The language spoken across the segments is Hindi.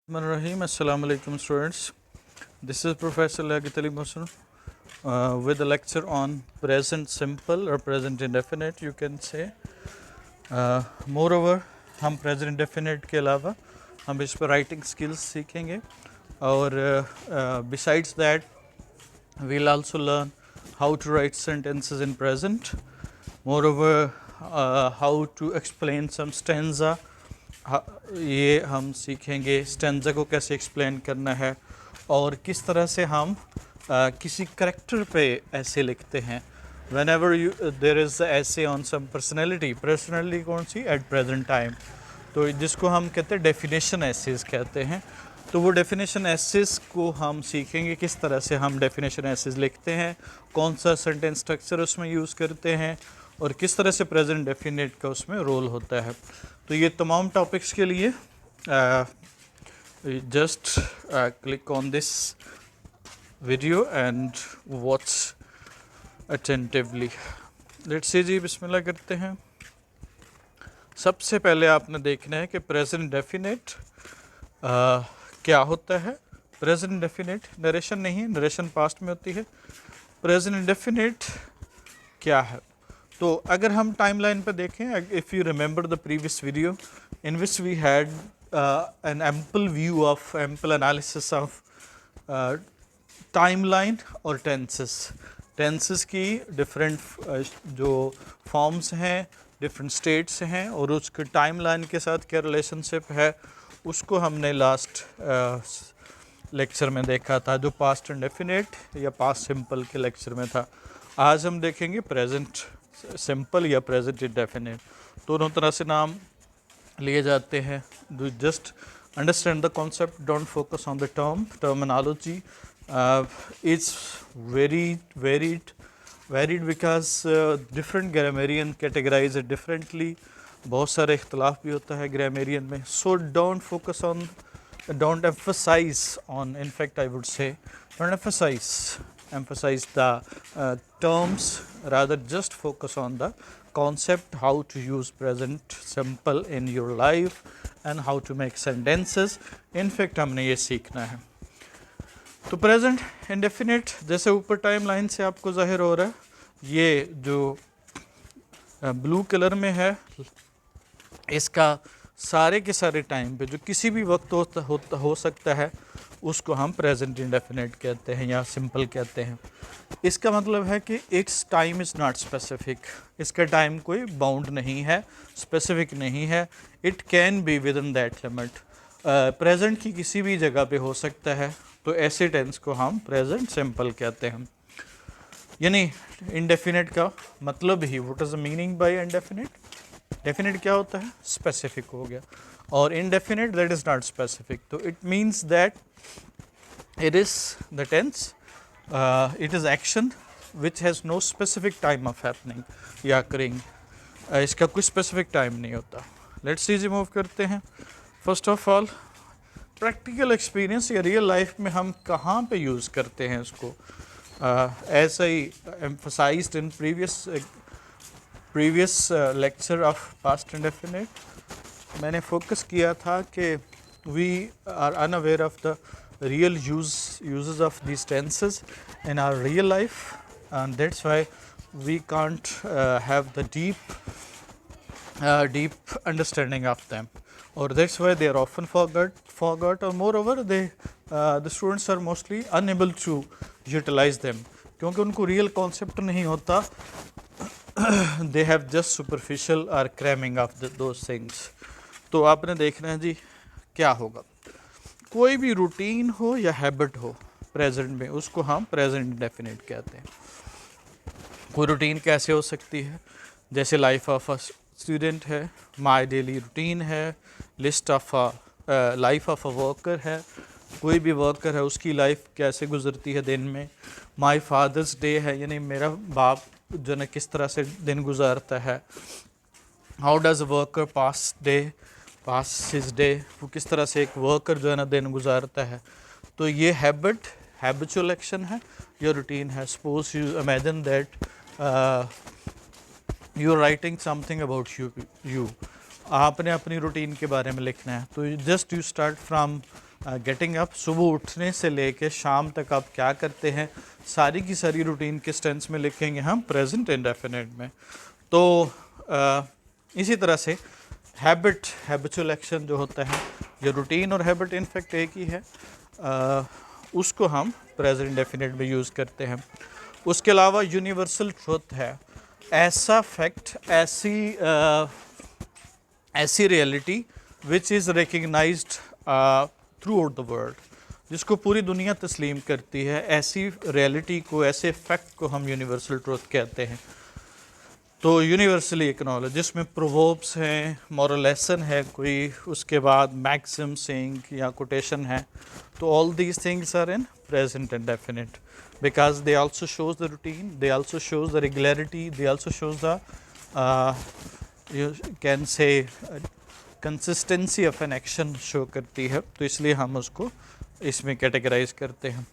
Rahim. Assalamu alaikum students. This is Professor Lagit Ali Mohsen with a lecture on present simple or present indefinite you can say. Moreover हम present indefinite के अलावा हम इस पर writing skills सीखेंगे और besides that we'll also learn how to write sentences in present. Moreover how to explain some stanza. ये हम सीखेंगे स्टेंजा को कैसे एक्सप्लेन करना है और किस तरह से हम किसी करेक्टर पे ऐसे लिखते हैं when ever you there is ऐसे ऑन सम पर्सनैलिटी कौन सी एट प्रेजेंट टाइम, तो जिसको हम कहते हैं डेफिनेशन एसेस कहते हैं। तो वो डेफिनेशन एसेस को हम सीखेंगे किस तरह से हम डेफिनेशन एसेस लिखते हैं, कौन सा सेंटेंस स्ट्रक्चर उसमें यूज़ करते हैं और किस तरह से प्रेजेंट डेफिनेट का उसमें रोल होता है। तो ये तमाम टॉपिक्स के लिए just click on this video and watch attentively. Let's see जी, बिस्मिल्लाह करते हैं। सबसे पहले आपने देखना है कि प्रेजेंट डेफिनेट क्या होता है। प्रेजेंट डेफिनेट नरेशन नहीं है, नरेशन पास्ट में होती है। प्रेजेंट डेफिनेट क्या है, तो अगर हम टाइमलाइन पर देखें, if you remember the previous video in which we had an ample view of ample analysis of timeline और टेंसेस की डिफरेंट जो फॉर्म्स हैं, डिफरेंट स्टेट्स हैं और उसके टाइमलाइन के साथ क्या रिलेशनशिप है, उसको हमने लास्ट लेक्चर में देखा था, जो पास्ट इंडेफिनिट या पास्ट सिंपल के लेक्चर में था। आज हम देखेंगे प्रेजेंट सिंपल या प्रेजेंट इंडेफिनिट। दोनों तरह से नाम लिए जाते हैं। Just understand the concept, don't focus on the terminology is varied because different grammarian categorise it differently. बहुत सारे इख्तलाफ भी होता है ग्रामेरियन में। So don't focus on, don't emphasize on, in fact I would say don't emphasize the terms, rather just focus on the concept, how to use present simple in your life and how to make sentences. in fact हमने ये सीखना है। तो प्रेजेंट इंडेफिनिट जैसे ऊपर टाइम लाइन से आपको जाहिर हो रहा है, ये जो ब्लू कलर में है इसका सारे के सारे टाइम पे जो किसी भी वक्त हो सकता है उसको हम प्रेजेंट इंडेफिनिट कहते हैं या सिंपल कहते हैं। इसका मतलब है कि it's time is not specific, इसका टाइम कोई बाउंड नहीं है, स्पेसिफिक नहीं है। It can be with in that limit, present की किसी भी जगह पे हो सकता है। तो ऐसे टेंस को हम प्रेजेंट सिंपल कहते हैं। यानी इंडेफिनिट का मतलब ही, what is the meaning by indefinite? Definite क्या होता है? स्पेसिफिक हो गया। और indefinite that is not specific, तो it means that it is the tense, it is action which has no specific time of happening या करिंग। इसका कोई स्पेसिफिक टाइम नहीं होता। लेट्स सी जी, मूव करते हैं। First of all practical experience या रियल लाइफ में हम कहाँ पे यूज़ करते हैं इसको। ऐसा ही emphasised in previous lecture of past indefinite, मैंने फोकस किया था कि we are unaware of the real uses of these tenses in our real life, and that's why we can't have the deep understanding of them, or that's why they are often forgot, or moreover the students are mostly unable to utilize them क्योंकि उनको रियल कॉन्सेप्ट नहीं होता। they have just superficial or cramming of those things। तो आपने देखना है जी क्या होगा। कोई भी रूटीन हो या हैबिट हो प्रेजेंट में, उसको हम प्रेजेंट इंडेफिनिट कहते हैं। कोई रूटीन कैसे हो सकती है, जैसे लाइफ ऑफ अ स्टूडेंट है, माई डेली रूटीन है, list of life of a worker है, कोई भी वर्कर है उसकी लाइफ कैसे गुजरती है दिन में। माई फादर्स डे है, यानी मेरा बाप जो है किस तरह से दिन गुजारता है। How does worker pass his day, वो किस तरह से एक वर्कर जो है ना दिन गुजारता है। तो ये हैबिचुअल एक्शन है, ये रूटीन है। Suppose you imagine that you are writing something about you, आपने अपनी रूटीन के बारे में लिखना है। तो just you start from getting up, सुबह उठने से लेके शाम तक आप क्या करते हैं, सारी की सारी रूटीन किस टेंस में लिखेंगे हम, प्रेजेंट इंडेफिनिट में। तो इसी तरह से हैबिट, हैबिचुअल एक्शन जो होता है, ये रूटीन और हैबिट इनफैक्ट एक ही है, उसको हम प्रेजेंट इंडेफिनिट में यूज़ करते हैं। उसके अलावा यूनिवर्सल ट्रुथ है, ऐसा फैक्ट, ऐसी reality which is recognised throughout the world, जिसको पूरी दुनिया तस्लीम करती है, ऐसी रियलिटी को, ऐसे फैक्ट को हम यूनिवर्सल ट्रुथ कहते हैं। तो यूनिवर्सली एक्नॉलेज, जिसमें प्रोवर्ब्स हैं, मॉरल लेसन है कोई, उसके बाद मैक्सिम, सेइंग या कोटेशन है, तो all these things are in present indefinite because they also shows the routine, they also shows the regularity, they also shows the you can say consistency of an action show करती है, तो इसलिए हम उसको इसमें कैटेगराइज करते हैं।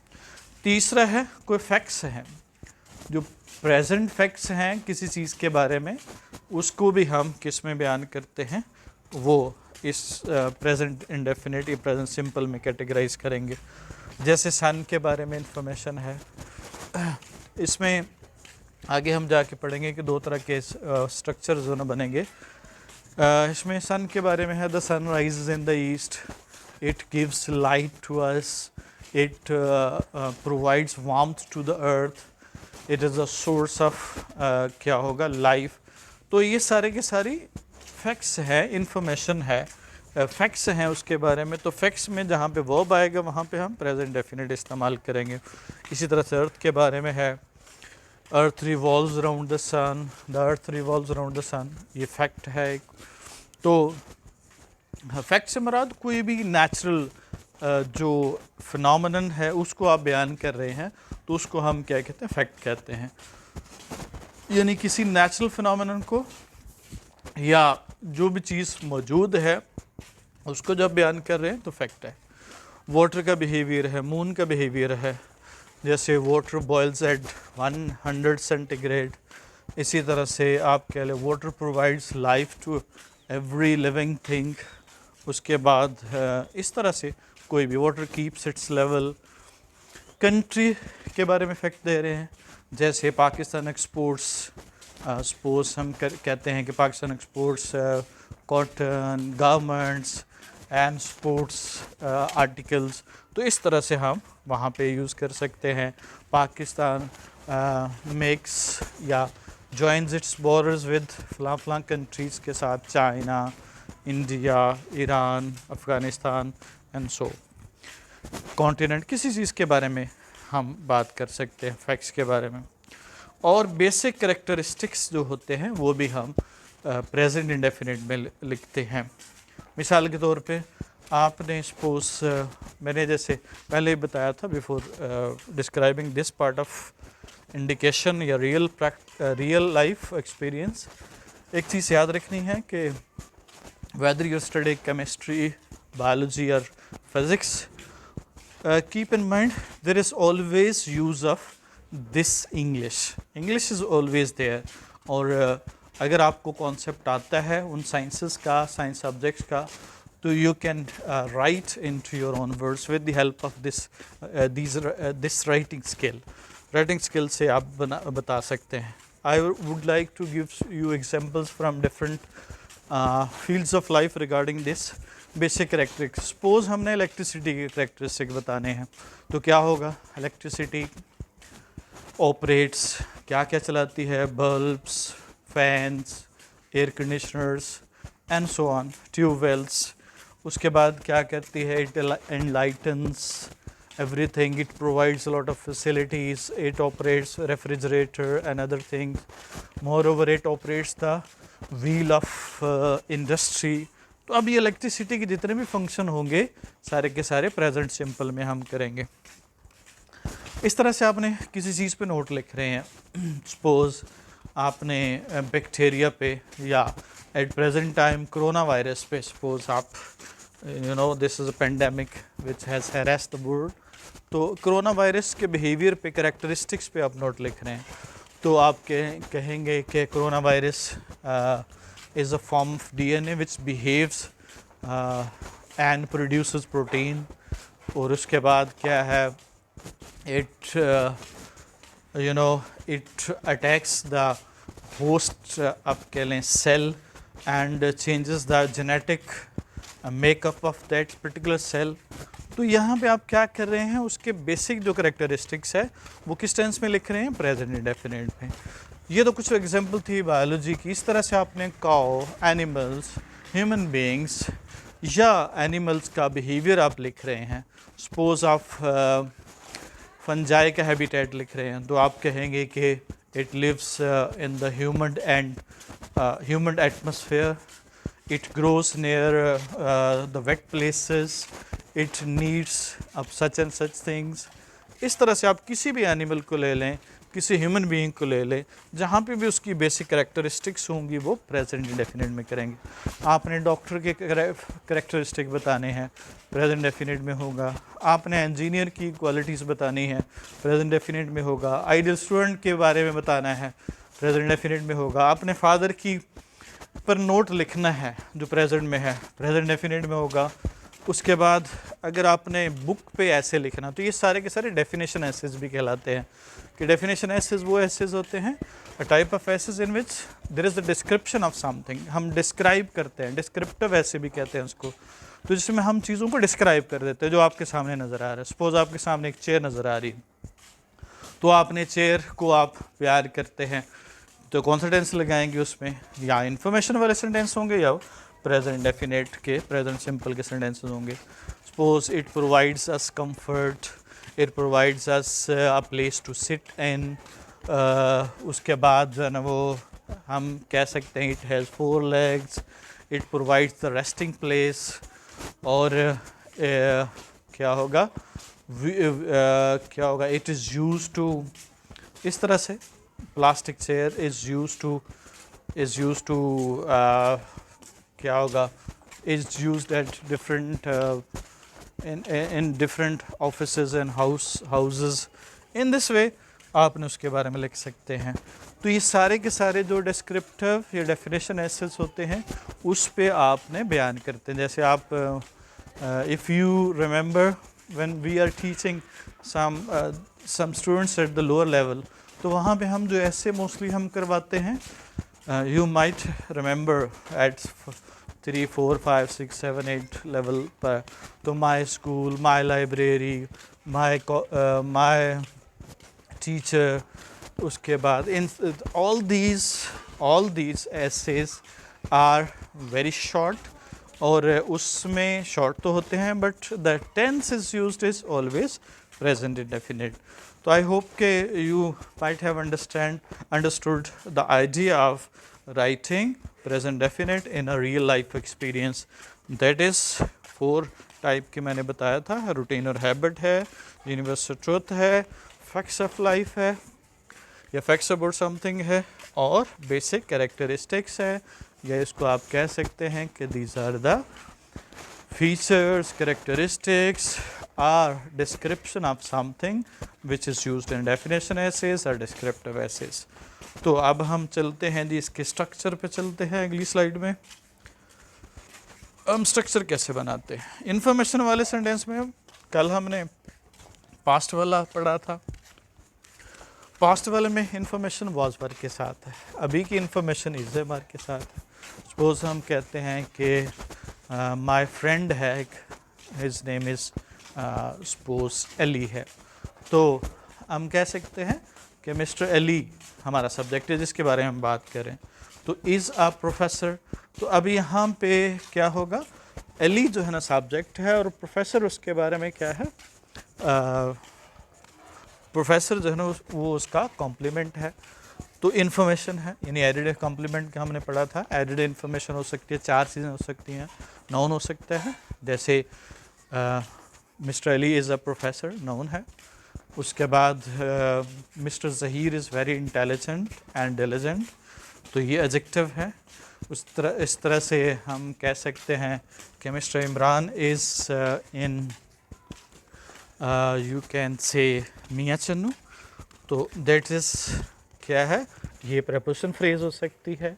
तीसरा है कोई फैक्ट्स हैं, जो प्रेजेंट फैक्ट्स हैं किसी चीज़ के बारे में, उसको भी हम किस में बयान करते हैं, वो इस प्रेजेंट इंडेफिनिट या प्रेजेंट सिंपल में कैटेगराइज करेंगे। जैसे सन के बारे में इंफॉर्मेशन है, इसमें आगे हम जाके पढ़ेंगे कि दो तरह के स्ट्रक्चर जो ना बनेंगे। इसमें सन के बारे में है, the sun rises in the east, it gives light to us, it provides warmth to the earth, it is a source of क्या होगा, लाइफ। तो ये सारे के सारी फैक्ट्स है, इंफॉर्मेशन है, फैक्ट्स हैं उसके बारे में। तो फैक्ट्स में जहाँ पे वर्ब आएगा वहाँ पे हम प्रेजेंट डेफिनेट इस्तेमाल करेंगे। इसी तरह से अर्थ के बारे में है, earth revolves around the sun, the earth revolves around the sun, ये फैक्ट है एक। तो फैक्ट से मुराद कोई भी नेचुरल जो फिनोमेनन है उसको आप बयान कर रहे हैं, तो उसको हम क्या कहते हैं, फैक्ट कहते हैं। यानी किसी नेचुरल फिनोमेनन को या जो भी चीज़ मौजूद है उसको जब बयान कर रहे हैं तो फैक्ट है। वाटर का बिहेवियर है, मून का बिहेवियर है, जैसे वाटर बॉइल्स एट 100 सेंटीग्रेड, इसी तरह से आप कह लें water provides life to every living thing. उसके बाद इस तरह से कोई भी, water keeps its level. Country के बारे में फैक्ट दे रहे हैं, जैसे पाकिस्तान एक्सपोर्ट्स, सपोज हम कहते हैं कि Pakistan exports cotton, garments and sports articles, तो इस तरह से हम वहाँ पे यूज़ कर सकते हैं। पाकिस्तान मेक्स या जॉइंस इट्स बॉर्डर्स विद फलां फलां कंट्रीज़ के साथ, China, India, Iran, Afghanistan and so. Continent, किसी चीज़ के बारे में हम बात कर सकते हैं फैक्ट्स के बारे में। और बेसिक करेक्टरिस्टिक्स जो होते हैं वो भी हम प्रेजेंट इंडेफिनिट में लिखते हैं। मिसाल के तौर पे आपने सपोज, मैंने जैसे पहले ही बताया था before describing this part of indication या रियल लाइफ एक्सपीरियंस, एक चीज़ याद रखनी है कि whether you study chemistry, biology और physics, keep in mind there is always use of this English is always there. और अगर आपको कॉन्सेप्ट आता है उन साइंसेस का, साइंस सब्जेक्ट्स का, तो you can write into your own words with the help of this writing skill से आप बता सकते हैं। I would like to give you examples from different fields of life regarding this basic characteristics. Suppose हमने इलेक्ट्रिसिटी के करेक्टरिस्टिक बताने हैं, तो क्या होगा, इलेक्ट्रिसिटी ऑपरेट्स, क्या क्या चलाती है, bulbs, fans, air conditioners and so on, tube wells. उसके बाद क्या करती है, it एनलाइटन्स everything, it provides a lot of facilities, it operates refrigerator and other things, moreover it operates the wheel of industry। तो अब ये इलेक्ट्रिसिटी के जितने भी फंक्शन होंगे सारे के सारे प्रेजेंट सिंपल में हम करेंगे। इस तरह से आपने किसी चीज़ पे नोट लिख रहे हैं, सपोज आपने बैक्टीरिया पे या at present time corona virus पे, सपोज आप you know this is a pandemic which has harassed the world, तो कोरोना वायरस के बिहेवियर पे, करेक्टरिस्टिक्स पे आप नोट लिख रहे हैं, तो आप कहेंगे कि corona virus is a form of DNA which behaves and produces protein, और उसके बाद क्या है, it it attacks the host, आप कह लें cell, and changes the genetic makeup of that particular cell. तो यहाँ पे आप क्या कर रहे हैं, उसके बेसिक जो करेक्टरिस्टिक्स है वो किस टेंस में लिख रहे हैं, प्रेजेंट इंडेफिनिट में। ये तो कुछ एग्जांपल थी बायोलॉजी की। इस तरह से आपने काउ, एनिमल्स, ह्यूमन बीइंग्स या एनिमल्स का बिहेवियर आप लिख रहे हैं। सपोज आप फंजाई का हैबिटेट लिख रहे हैं, तो आप कहेंगे कि it lives in the human atmosphere, it grows near the wet places, it needs of such and such things। इस तरह से आप किसी भी एनिमल को ले लें, किसी ह्यूमन बीइंग को ले लें, जहाँ पे भी उसकी बेसिक करेक्टरिस्टिक्स होंगी वो प्रेजेंट इंडेफिनिट में करेंगे। आपने डॉक्टर के करेक्टरिस्टिक बताने हैं, प्रेजेंट इंडेफिनिट में होगा। आपने इंजीनियर की क्वालिटीज़ बतानी है, प्रेजेंट इंडेफिनिट में होगा। आइडियल स्टूडेंट के बारे में बताना है, प्रेजेंट इंडेफिनिट में होगा। आपने फादर की पर नोट लिखना है जो प्रेजेंट में है, प्रेजेंट डेफिनेट में होगा। उसके बाद अगर आपने बुक पे ऐसे लिखना, तो ये सारे के सारे डेफिनेशन एसेज भी कहलाते हैं। कि डेफिनेशन एसेज वो एसेज होते हैं, a type of essays in which there is the description of something. हम डिस्क्राइब करते हैं, डिस्क्रिप्टिव ऐसे भी कहते हैं उसको। तो जिसमें हम चीज़ों को डिस्क्राइब कर देते हैं जो आपके सामने नज़र आ रहा है। सपोज आपके सामने एक चेयर नज़र आ रही है, तो आपने चेयर को आप प्यार करते हैं, तो कौन सा टेंस लगाएंगे उसमें, या इन्फॉर्मेशन वाले सेंटेंस होंगे या प्रेजेंट डेफिनेट के प्रेजेंट सिंपल के सेंटेंसेस होंगे। Suppose it provides us comfort, it provides us a place to sit in. उसके बाद जो है ना वो हम कह सकते हैं it has 4 legs, it provides the resting place. और क्या होगा, क्या होगा, इट इज़ यूज टू, इस तरह से plastic chair is used to क्या होगा, is used at different in different offices and houses। in this way आपने उसके बारे में लिख सकते हैं। तो ये सारे के सारे जो डिस्क्रिप्टिव या डेफिनेशन एसेस होते हैं उस पे आपने बयान करते हैं। जैसे आप if you remember when we are teaching some students at the lower level, तो वहाँ पे हम जो ऐसे मोस्टली हम करवाते हैं, you might remember at 3, 4, 5, 6, 7, 8 level पर। तो my school, my library, my teacher. उसके बाद in all these essays are very short, और उसमें शॉर्ट तो होते हैं but the tense is used is always present indefinite. So I hope you might have understood the idea of writing present definite in a real life experience. That is 4 type के मैंने बताया था। रूटीन और हैबिट है, यूनिवर्सल ट्रूथ है, फैक्ट्स ऑफ लाइफ है या फैक्ट्स अबाउट समथिंग है, और बेसिक कैरेक्टरिस्टिक्स है, या इसको आप कह सकते हैं कि these are the features, characteristics are description of something which is used in definition essays or descriptive essays। तो अब हम चलते हैं जी इसके स्ट्रक्चर पे चलते हैं अगली स्लाइड में। हम स्ट्रक्चर कैसे बनाते हैं इन्फॉर्मेशन वाले सेंटेंस में। कल हमने पास्ट वाला पढ़ा था। पास्ट वाले में इंफॉर्मेशन वॉज वर्ब के साथ है, अभी की इंफॉर्मेशन इज वर्ब के साथ है। सपोज हम कहते हैं कि माय फ्रेंड है एक, his name is suppose Ellie है, तो हम कह सकते हैं कि मिस्टर एली हमारा सब्जेक्ट है जिसके बारे में हम बात करें। तो इज़ अ प्रोफेसर, तो अभी यहाँ पे क्या होगा, एली जो है ना सब्जेक्ट है और प्रोफेसर उसके बारे में क्या है, प्रोफेसर जो है ना वो उसका कॉम्प्लीमेंट है। तो इन्फॉर्मेशन है, यानी एडेड कॉम्प्लीमेंट का हमने पढ़ा था। एडेड इन्फॉर्मेशन हो सकती है, 4 चीज़ें हो सकती हैं। नाउन हो सकता है, जैसे mister Ali is a professor, noun है। उसके बाद mister Zaheer is very intelligent and diligent, तो ये एडजेक्टिव है। इस तरह से हम कह सकते हैं कि mister Imran is in you can से मियाँ चन्नू, तो दैट इज़ क्या है, ये प्रपोजिशन फ्रेज हो सकती है।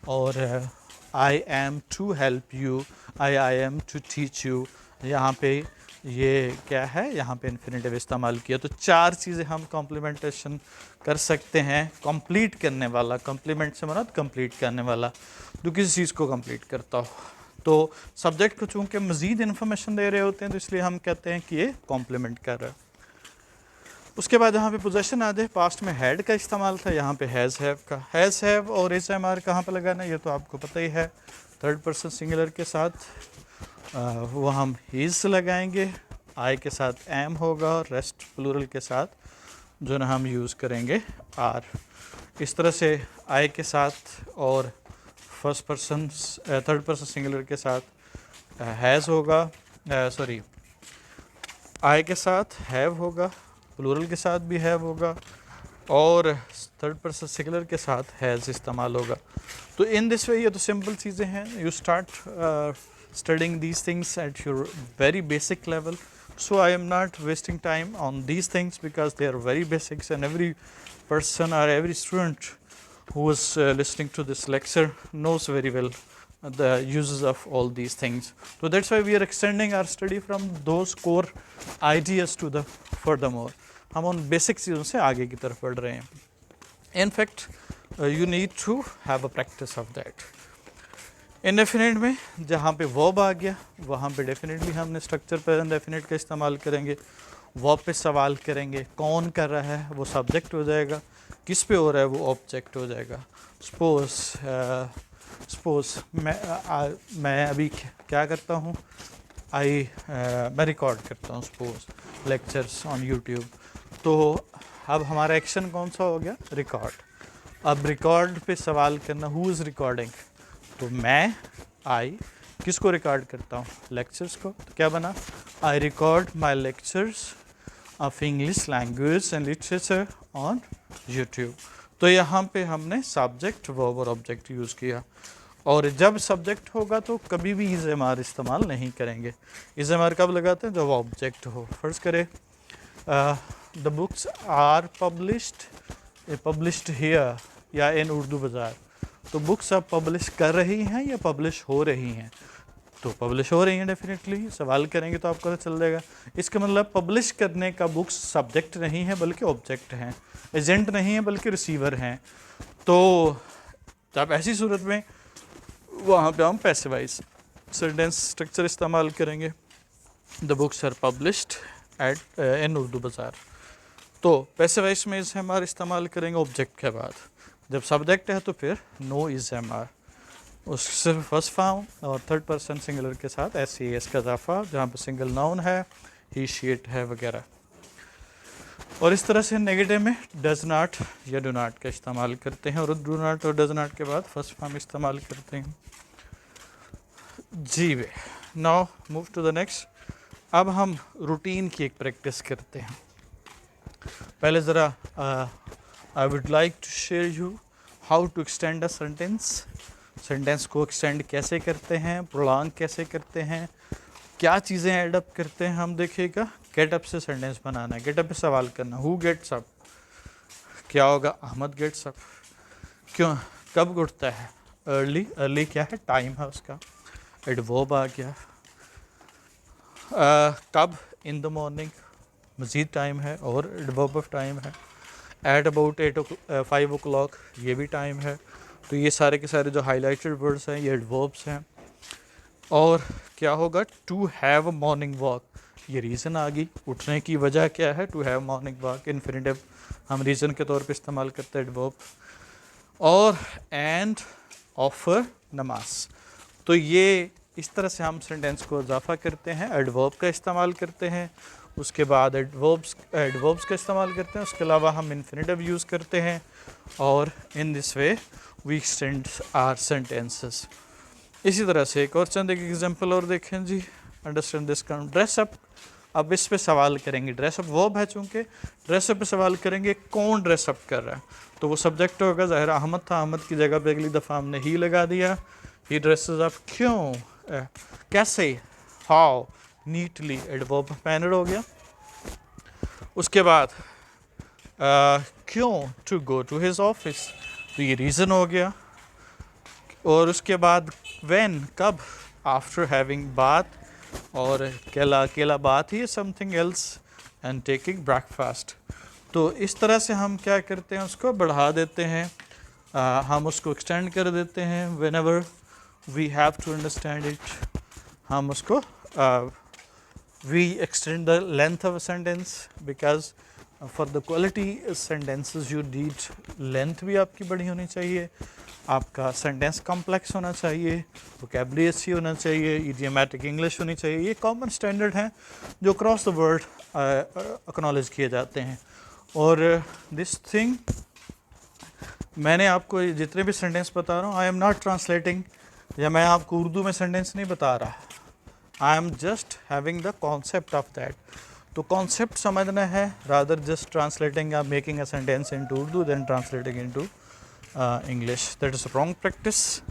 और I am to help you, I am to teach you, यहाँ पे ये क्या है, यहाँ पे इन्फिनेटिव इस्तेमाल किया। तो 4 चीज़ें हम कॉम्प्लीमेंटेशन कर सकते हैं। कंप्लीट करने वाला, कॉम्प्लीमेंट से मना कंप्लीट करने वाला, जो किसी चीज़ को कंप्लीट करता हो। तो सब्जेक्ट को चूँकि मज़ीद इन्फॉर्मेशन दे रहे होते हैं तो इसलिए हम कहते हैं कि ये कॉम्प्लीमेंट कर रहा है। उसके बाद यहाँ पे पोजेशन आ जाए, पास्ट में हैड का इस्तेमाल था, यहाँ पे हैज़ हैव का। हैज़ हैव और इज एम आर कहाँ पर लगाना है ये तो आपको पता ही है। थर्ड पर्सन सिंगुलर के साथ वो हम हीज़ लगाएंगे, आई के साथ एम होगा और रेस्ट प्लूरल के साथ जो ना हम यूज़ करेंगे आर। इस तरह से आई के साथ और first person third person singular के साथ हैज़ होगा, सॉरी आई के साथ हैव होगा, प्लूरल के साथ भी हैव होगा और थर्ड पर्सन सिंगुलर के साथ हैज़ इस्तेमाल होगा। तो इन दिस वे ये तो सिंपल चीज़ें हैं। You start studying these things at your very basic level, so I am not wasting time on these things because they are very basics and every person or every student who is listening to this lecture knows very well the uses of all these things. So that's why we are extending our study from those core ideas to the furthermore, हम उन बेसिक चीज़ों से आगे की तरफ बढ़ रहे हैं। In fact you need to have a practice of that. Indefinite में जहाँ पे वर्ब आ गया वहाँ पे डेफिनेटली हमने स्ट्रक्चर प्रेजेंट डेफिनेट का इस्तेमाल करेंगे। वर्ब पे सवाल करेंगे, कौन कर रहा है वो सब्जेक्ट हो जाएगा, किस पे हो रहा है वो ऑब्जेक्ट हो जाएगा। सपोज मैं अभी क्या करता हूँ, मैं रिकॉर्ड करता हूँ सपोज लेक्चर्स ऑन यूट्यूब। तो अब हमारा एक्शन कौन सा हो गया, रिकॉर्ड। अब रिकॉर्ड पे सवाल करना, हु इज़ रिकॉर्डिंग, तो मैं आई किसको रिकॉर्ड करता हूँ, लेक्चर्स को। तो क्या बना, I record my lectures of English language and literature on YouTube. तो यहाँ पे हमने सब्जेक्ट वर्ब और ऑब्जेक्ट यूज़ किया। और जब सब्जेक्ट होगा तो कभी भी इज एम आर इस्तेमाल नहीं करेंगे। इज एम आर कब लगाते हैं, जब ऑब्जेक्ट हो। फर्ज करें the books are published here या इन उर्दू बाज़ार, तो बुक्स अब पब्लिश कर रही हैं या पब्लिश हो रही हैं, तो पब्लिश हो रही हैं डेफिनेटली। सवाल करेंगे तो आपको पता चल जाएगा। इसका मतलब पब्लिश करने का बुक्स सब्जेक्ट नहीं है बल्कि ऑब्जेक्ट हैं, एजेंट नहीं है बल्कि रिसीवर हैं। तो तब ऐसी सूरत में वहाँ पे हम पैसिवाइज सेंटेंस स्ट्रक्चर इस्तेमाल करेंगे। The books are published at in Urdu Bazaar. तो पैसिवाइज में इस हमारे इस्तेमाल करेंगे ऑब्जेक्ट के बाद। जब सब्जेक्ट है तो फिर नो इज एम आर, उस सिर्फ फर्स्ट फॉर्म और थर्ड पर्सन सिंगुलर के साथ एस ई एस का इजाफा, जहाँ पर सिंगल नाउन है, ही शी इट है वगैरह। और इस तरह से नेगेटिव में डज नॉट या डू नॉट का इस्तेमाल करते हैं, और डू नॉट और डज नॉट के बाद फर्स्ट फॉर्म इस्तेमाल करते हैं। जी we now move to the next. अब हम रूटीन की एक प्रैक्टिस करते हैं। पहले ज़रा I would like to share you how to extend a sentence. Sentence को एक्सटेंड कैसे करते हैं, प्रोलॉन्ग कैसे करते हैं, क्या चीज़ें एडअप करते हैं हम देखिएगा। गेटअप से सेंटेंस बनाना है, गेटअप पे सवाल करना, हु गेट्स अप, क्या होगा, अहमद गेट्स अप। क्यों, कब उठता है, अर्ली, अर्ली क्या है, टाइम है उसका, एडवर्ब आ गया। कब, इन द मॉर्निंग, मज़ीद टाइम है और एडवर्ब ऑफ टाइम है। एट अबाउट 5 o'clock, ये भी टाइम है। तो ये सारे के सारे जो हाईलाइटेड वर्ड्स हैं ये एडवर्ब्स हैं। और क्या होगा, to have a morning walk, ये रीज़न आ गई, उठने की वजह क्या है, to have morning walk. Infinitive हम रीज़न के तौर पे इस्तेमाल करते हैं एडवर्ब। और एंड ऑफर नमाज, तो ये इस तरह से हम सेंटेंस को इजाफा करते हैं, एडवर्ब का इस्तेमाल करते हैं, उसके बाद एडवर्ब्स का इस्तेमाल करते हैं, उसके अलावा हम इन्फिनेटिव यूज़ करते हैं। और in this way we extend our sentences. इसी तरह से एक और चंद एक एग्जांपल और देखें जी। Understand this count, dress up. अब इस पे सवाल करेंगे, ड्रेसअप वर्ब है चूँकि, ड्रेसअप पे सवाल करेंगे कौन ड्रेसअप कर रहा है, तो वो सब्जेक्ट होगा, ज़ाहिर अहमद था, अहमद की जगह पे अगली दफ़ा हमने ही लगा दिया, ही ड्रेसेस अप, क्यों, कैसे, हाउ, नीटली, एडवर्ब मैनर हो गया। उसके बाद क्यों, to go to his office, तो ये रीज़न हो गया। और उसके बाद व्हेन, कब, आफ्टर हैविंग बाथ, और केला केला बात ही something else and taking breakfast. तो इस तरह से हम क्या करते हैं, उसको बढ़ा देते हैं, हम उसको एक्सटेंड कर देते हैं। Whenever we have to understand it, हम उसको we extend the length of a sentence because for the quality sentences you need length भी आपकी बड़ी होनी चाहिए, आपका सेंटेंस कॉम्प्लेक्स होना चाहिए, वोकेबलरी अच्छी होना चाहिए, इडियोमैटिक इंग्लिश होनी चाहिए। ये कॉमन स्टैंडर्ड हैं जो क्रॉस द वर्ल्ड एक्नॉलेज किए जाते हैं। और दिस थिंग मैंने आपको जितने भी सेंटेंस बता रहा हूँ, आई एम नॉट ट्रांसलेटिंग, या मैं आपको उर्दू में सेंटेंस नहीं बता रहा, I am just having the concept of that. तो कॉन्सेप्ट समझना है, रादर जस्ट ट्रांसलेटिंग या making a sentence into Urdu then translating into English. That is wrong practice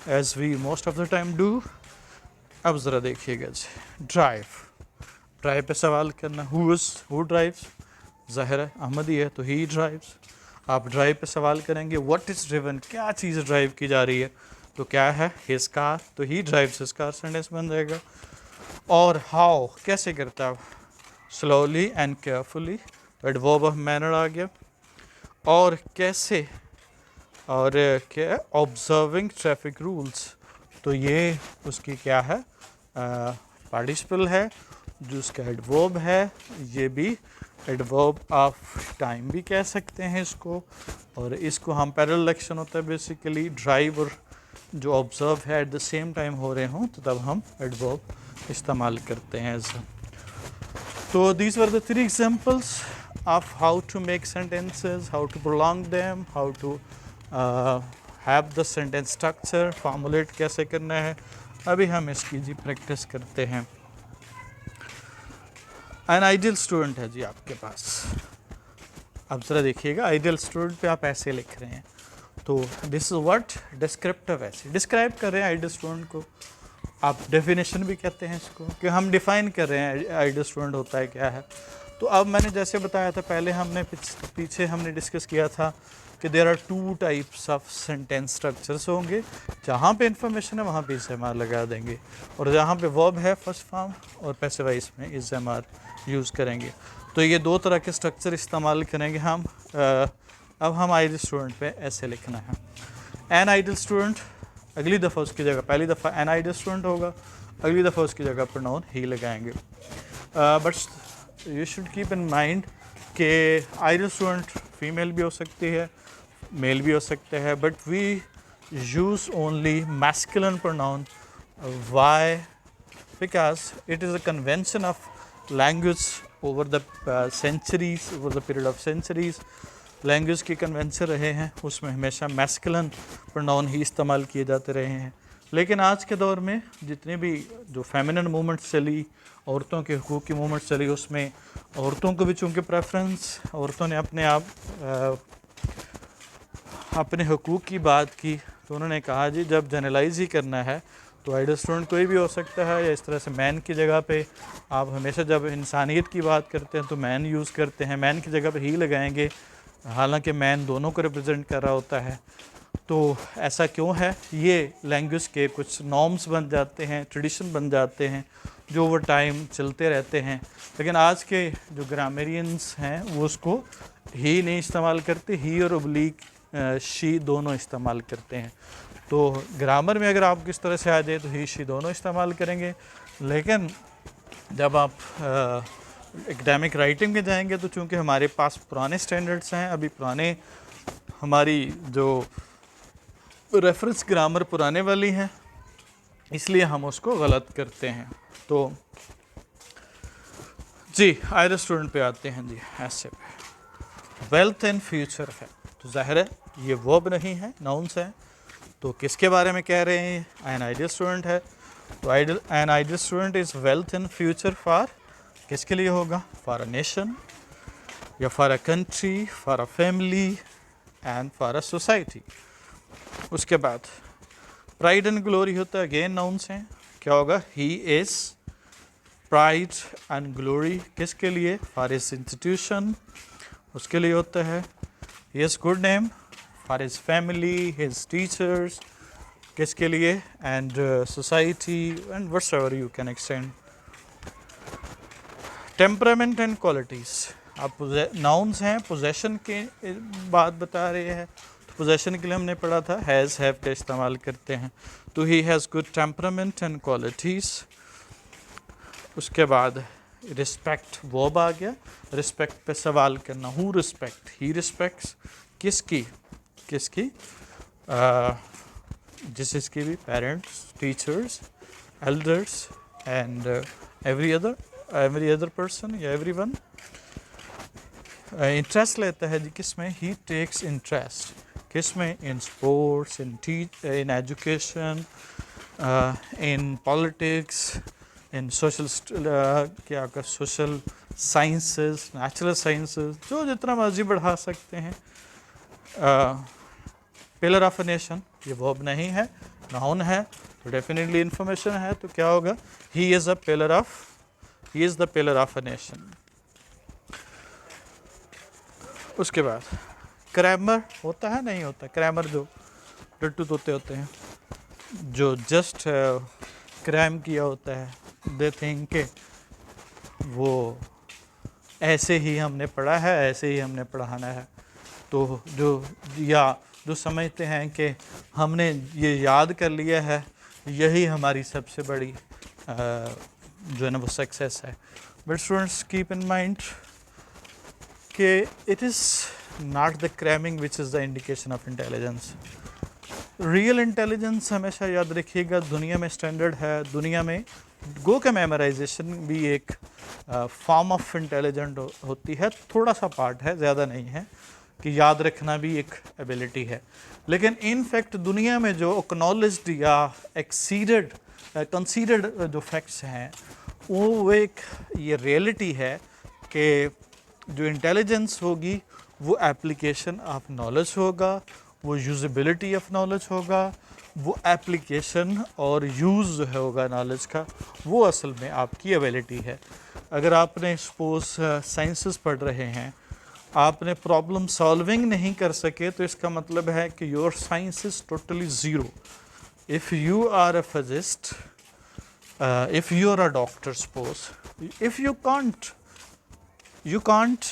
as we most of the time do. अब ज़रा देखिएगा जी, ड्राइव, ड्राइव पे सवाल करना, हु ड्राइव्स, ज़ाहिर है अहमद ही है तो ही ड्राइव्स। आप ड्राइव पे सवाल करेंगे व्हाट इज़ ड्रिवन, क्या चीज़ ड्राइव की जा रही है, तो क्या है हिज कार, तो ही ड्राइव्स हिज कार सेंटेंस बन जाएगा। और हाउ कैसे करता है, स्लोली एंड केयरफुली, तो एडवर्ब ऑफ मैनर आ गया। और कैसे, और क्या, ऑब्जर्विंग ट्रैफिक रूल्स, तो ये उसकी क्या है, पार्टिसिपल है जो उसका एडवर्ब है, ये भी एडवर्ब ऑफ टाइम भी कह सकते हैं इसको। और इसको हम पैरेलल एक्शन होता है बेसिकली, ड्राइव और जो ऑब्जर्व है एट द सेम टाइम हो रहे हों तो तब हम एडवर्ब इस्तेमाल करते हैं ऐसा। तो these were the 3 examples of how to make sentences, how to prolong them, how to have the sentence structure, formulate कैसे करना है। अभी हम इसकी जी प्रैक्टिस करते हैं। एन आइडियल स्टूडेंट है जी आपके पास, अब ज़रा देखिएगा, आइडियल स्टूडेंट पे आप ऐसे लिख रहे हैं, तो दिस इज़ व्हाट डिस्क्रिप्टिव, ऐसे डिस्क्राइब कर रहे हैं आइडियल स्टूडेंट को। आप डेफिनेशन भी कहते हैं इसको, कि हम डिफ़ाइन कर रहे हैं आइडियल स्टूडेंट होता है क्या है। तो अब मैंने जैसे बताया था पहले, हमने पीछे हमने डिस्कस किया था कि there are 2 types of sentence structures होंगे, जहाँ पे इंफॉर्मेशन है वहाँ पे इज़-एम-आर लगा देंगे, और जहाँ पे वर्ब है फर्स्ट फॉर्म और पैसिव वॉइस में इज़-एम-आर यूज़ करेंगे। तो ये 2 तरह के स्ट्रक्चर इस्तेमाल करेंगे हम। अब हम आइडियल स्टूडेंट पे ऐसे लिखना है, एन आइडियल स्टूडेंट, अगली दफ़ा उसकी जगह, पहली दफ़ा एन आइडियल स्टूडेंट होगा, अगली दफ़ा उसकी जगह प्रोनाउन ही लगाएंगे। But you should keep in mind कि आइडियल स्टूडेंट फीमेल भी हो सकती है, मेल भी हो सकते हैं, but we use only masculine pronoun. Why? Because it is a convention of language over the centuries, over the period of centuries language के कन्वेंशन रहे हैं, उसमें हमेशा मैस्कुलिन प्रोनाउन ही इस्तेमाल किए जाते रहे हैं। लेकिन आज के दौर में जितने भी जो फेमिनिन मूवमेंट चली, औरतों के हकूक़ की मूवमेंट चली, उसमें औरतों को भी चूँकि प्रेफरेंस, औरतों ने अपने हकूक़ की बात की, तो उन्होंने कहा जी जब जनरलाइज ही करना है तो आइडियल स्टूडेंट कोई भी हो सकता है, या इस तरह से मैन की जगह पे आप हमेशा जब इंसानियत की बात करते हैं तो मैन यूज़ करते हैं, मैन की जगह पे ही लगाएंगे, हालांकि मैन दोनों को रिप्रेजेंट कर रहा होता है। तो ऐसा क्यों है, ये लैंग्वेज के कुछ नॉर्म्स बन जाते हैं, ट्रेडिशन बन जाते हैं जो ओवर टाइम चलते रहते हैं। लेकिन आज के जो ग्रामेरियंस हैं वो उसको ही नहीं इस्तेमाल करते, ही और ओब्लिक शी दोनों इस्तेमाल करते हैं। तो ग्रामर में अगर आप किस तरह से आ जाए तो ही शी दोनों इस्तेमाल करेंगे, लेकिन जब आप एकेडमिक राइटिंग में जाएंगे तो चूँकि हमारे पास पुराने स्टैंडर्ड्स हैं, अभी पुराने हमारी जो रेफरेंस ग्रामर पुराने वाली हैं, इसलिए हम उसको गलत करते हैं। तो जी आइडियल स्टूडेंट पे आते हैं जी, ऐसे पे वेल्थ एंड फ्यूचर है, तो ज़ाहिर है ये वर्ब नहीं है, नाउन्स है, तो किसके बारे में कह रहे हैं, एन आइडियल स्टूडेंट है। तो an ideal student is wealth and future for, किसके लिए होगा, फॉर अ नेशन, या for a country, for a family and for a society. उसके बाद प्राइड एंड ग्लोरी होता है, अगेन नाउन्स हैं, क्या होगा, he is pride and glory किसके लिए, फॉर हिज इंस्टीट्यूशन, उसके लिए होता है। He is good name for his family, his teachers, किसके लिए, and society and whatsoever you can extend temperament and qualities, आप नाउन्स हैं, पोजेशन के बात बता रहे हैं, तो पोजेशन के लिए हमने पढ़ा था हैज़ हैव का इस्तेमाल करते हैं, तो he has good temperament and qualities. उसके बाद रिस्पेक्ट वर्ब आ गया, रिस्पेक्ट पे सवाल करना, हु रिस्पेक्ट, ही रिस्पेक्ट्स, किसकी, किसकी, जिसकी भी, parents, teachers, elders and every other person या एवरी वन। इंटरेस्ट लेता है जी किसमें, ही टेक्स इंटरेस्ट, किसमें, in sports, in education, in politics, in social क्या कर, सोशल साइंसेस, नेचुरल साइंसेस, जो जितना मर्जी बढ़ा सकते हैं। पिलर ऑफ अ नेशन, ये वर्ब नहीं है, नाउन है, तो डेफिनेटली इंफॉर्मेशन है, तो क्या होगा, he is the pillar of a nation. उसके बाद क्रैमर होता है, नहीं होता, क्रैमर जो रट्टू तोते होते हैं, जो जस्ट क्राइम किया होता है, दे थिंक के वो ऐसे ही हमने पढ़ा है, ऐसे ही हमने पढ़ाना है, तो जो समझते हैं कि हमने ये याद कर लिया है, यही हमारी सबसे बड़ी जो है ना वो सक्सेस है। But students keep in mind कि it is not the cramming which is the indication of intelligence. Real intelligence हमेशा याद रखिएगा दुनिया में स्टैंडर्ड है, दुनिया में गो का मेमोराइजेशन भी एक फॉर्म ऑफ इंटेलिजेंट होती है, थोड़ा सा पार्ट है, ज़्यादा नहीं है, कि याद रखना भी एक एबिलिटी है। लेकिन इन फैक्ट दुनिया में जो एक्नॉलेज्ड या एक्सीडेड कंसीडर्ड जो फैक्ट्स हैं वो एक ये रियलिटी है कि जो इंटेलिजेंस होगी वो एप्लीकेशन ऑफ नॉलेज होगा, वो यूजेबिलिटी ऑफ नॉलेज होगा, वो एप्लीकेशन और यूज़ जो होगा नॉलेज का, वो असल में आपकी एबिलिटी है। अगर आपने सपोज साइंसेस पढ़ रहे हैं, आपने प्रॉब्लम सॉल्विंग नहीं कर सके, तो इसका मतलब है कि your science is totally zero. If you are a physicist, if you are a doctor, suppose if you can't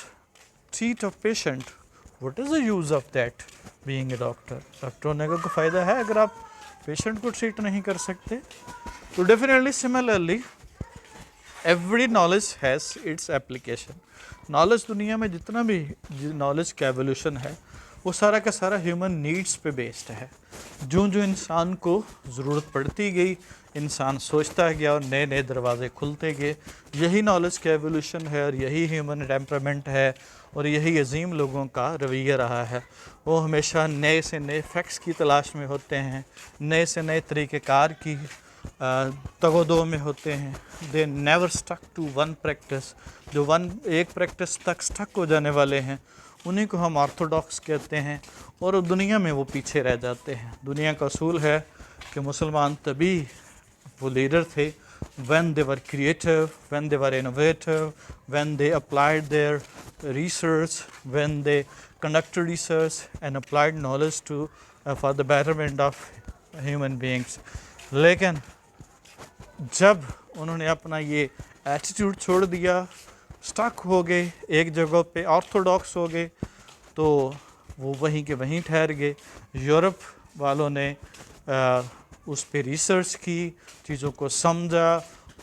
treat a patient, what is the use of that being a doctor? Doctor होने का कोई फ़ायदा है अगर आप पेशेंट को ट्रीट नहीं कर सकते? तो definitely similarly every knowledge has its application. Knowledge दुनिया में जितना भी नॉलेज का एवोल्यूशन है वो सारा का सारा ह्यूमन नीड्स पे बेस्ड है। जो जो इंसान को ज़रूरत पड़ती गई, इंसान सोचता गया और नए नए दरवाजे खुलते गए, यही नॉलेज का एवोल्यूशन है और यही ह्यूमन टेम्परामेंट है और यही अजीम लोगों का रवैया रहा है। वो हमेशा नए से नए फैक्ट्स की तलाश में होते हैं, नए से नए तरीक़ेकार की तगोदो में होते हैं। They never stuck to one practice, जो एक प्रैक्टिस तक स्टक हो जाने वाले हैं उन्हीं को हम ऑर्थोडॉक्स कहते हैं, और दुनिया में वो पीछे रह जाते हैं। दुनिया का असूल है कि मुसलमान तभी वो लीडर थे when they were creative, when they were innovative, when they applied their research, when they conducted research and applied knowledge to for the betterment of human beings. लेकिन जब उन्होंने अपना ये एटीट्यूड छोड़ दिया, स्टक हो गए एक जगह पे, ऑर्थोडॉक्स हो गए, तो वो वहीं के वहीं ठहर गए। यूरोप वालों ने उस पे रिसर्च की, चीज़ों को समझा,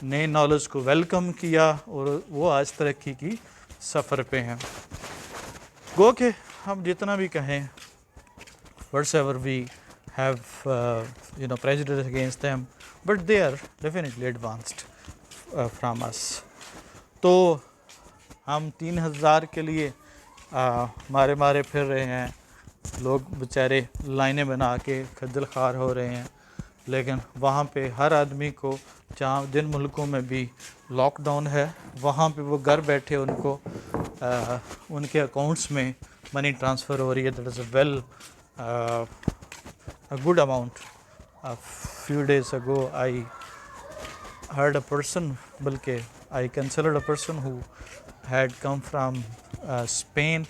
नए नॉलेज को वेलकम किया और वो आज तरक्की की सफ़र पे हैं। गो के हम जितना भी कहें, whatsoever we have prejudice against them, but they are definitely advanced from us. तो हम 3000 के लिए मारे फिर रहे हैं, लोग बेचारे लाइनें बना के खज्जल खार हो रहे हैं, लेकिन वहाँ पे हर आदमी को, जहाँ जिन मुल्कों में भी लॉकडाउन है, वहाँ पे वो घर बैठे उनको उनके अकाउंट्स में मनी ट्रांसफ़र हो रही है। That is a good amount. A few days ago I heard a person, बल्कि I considered a person who had come from Spain.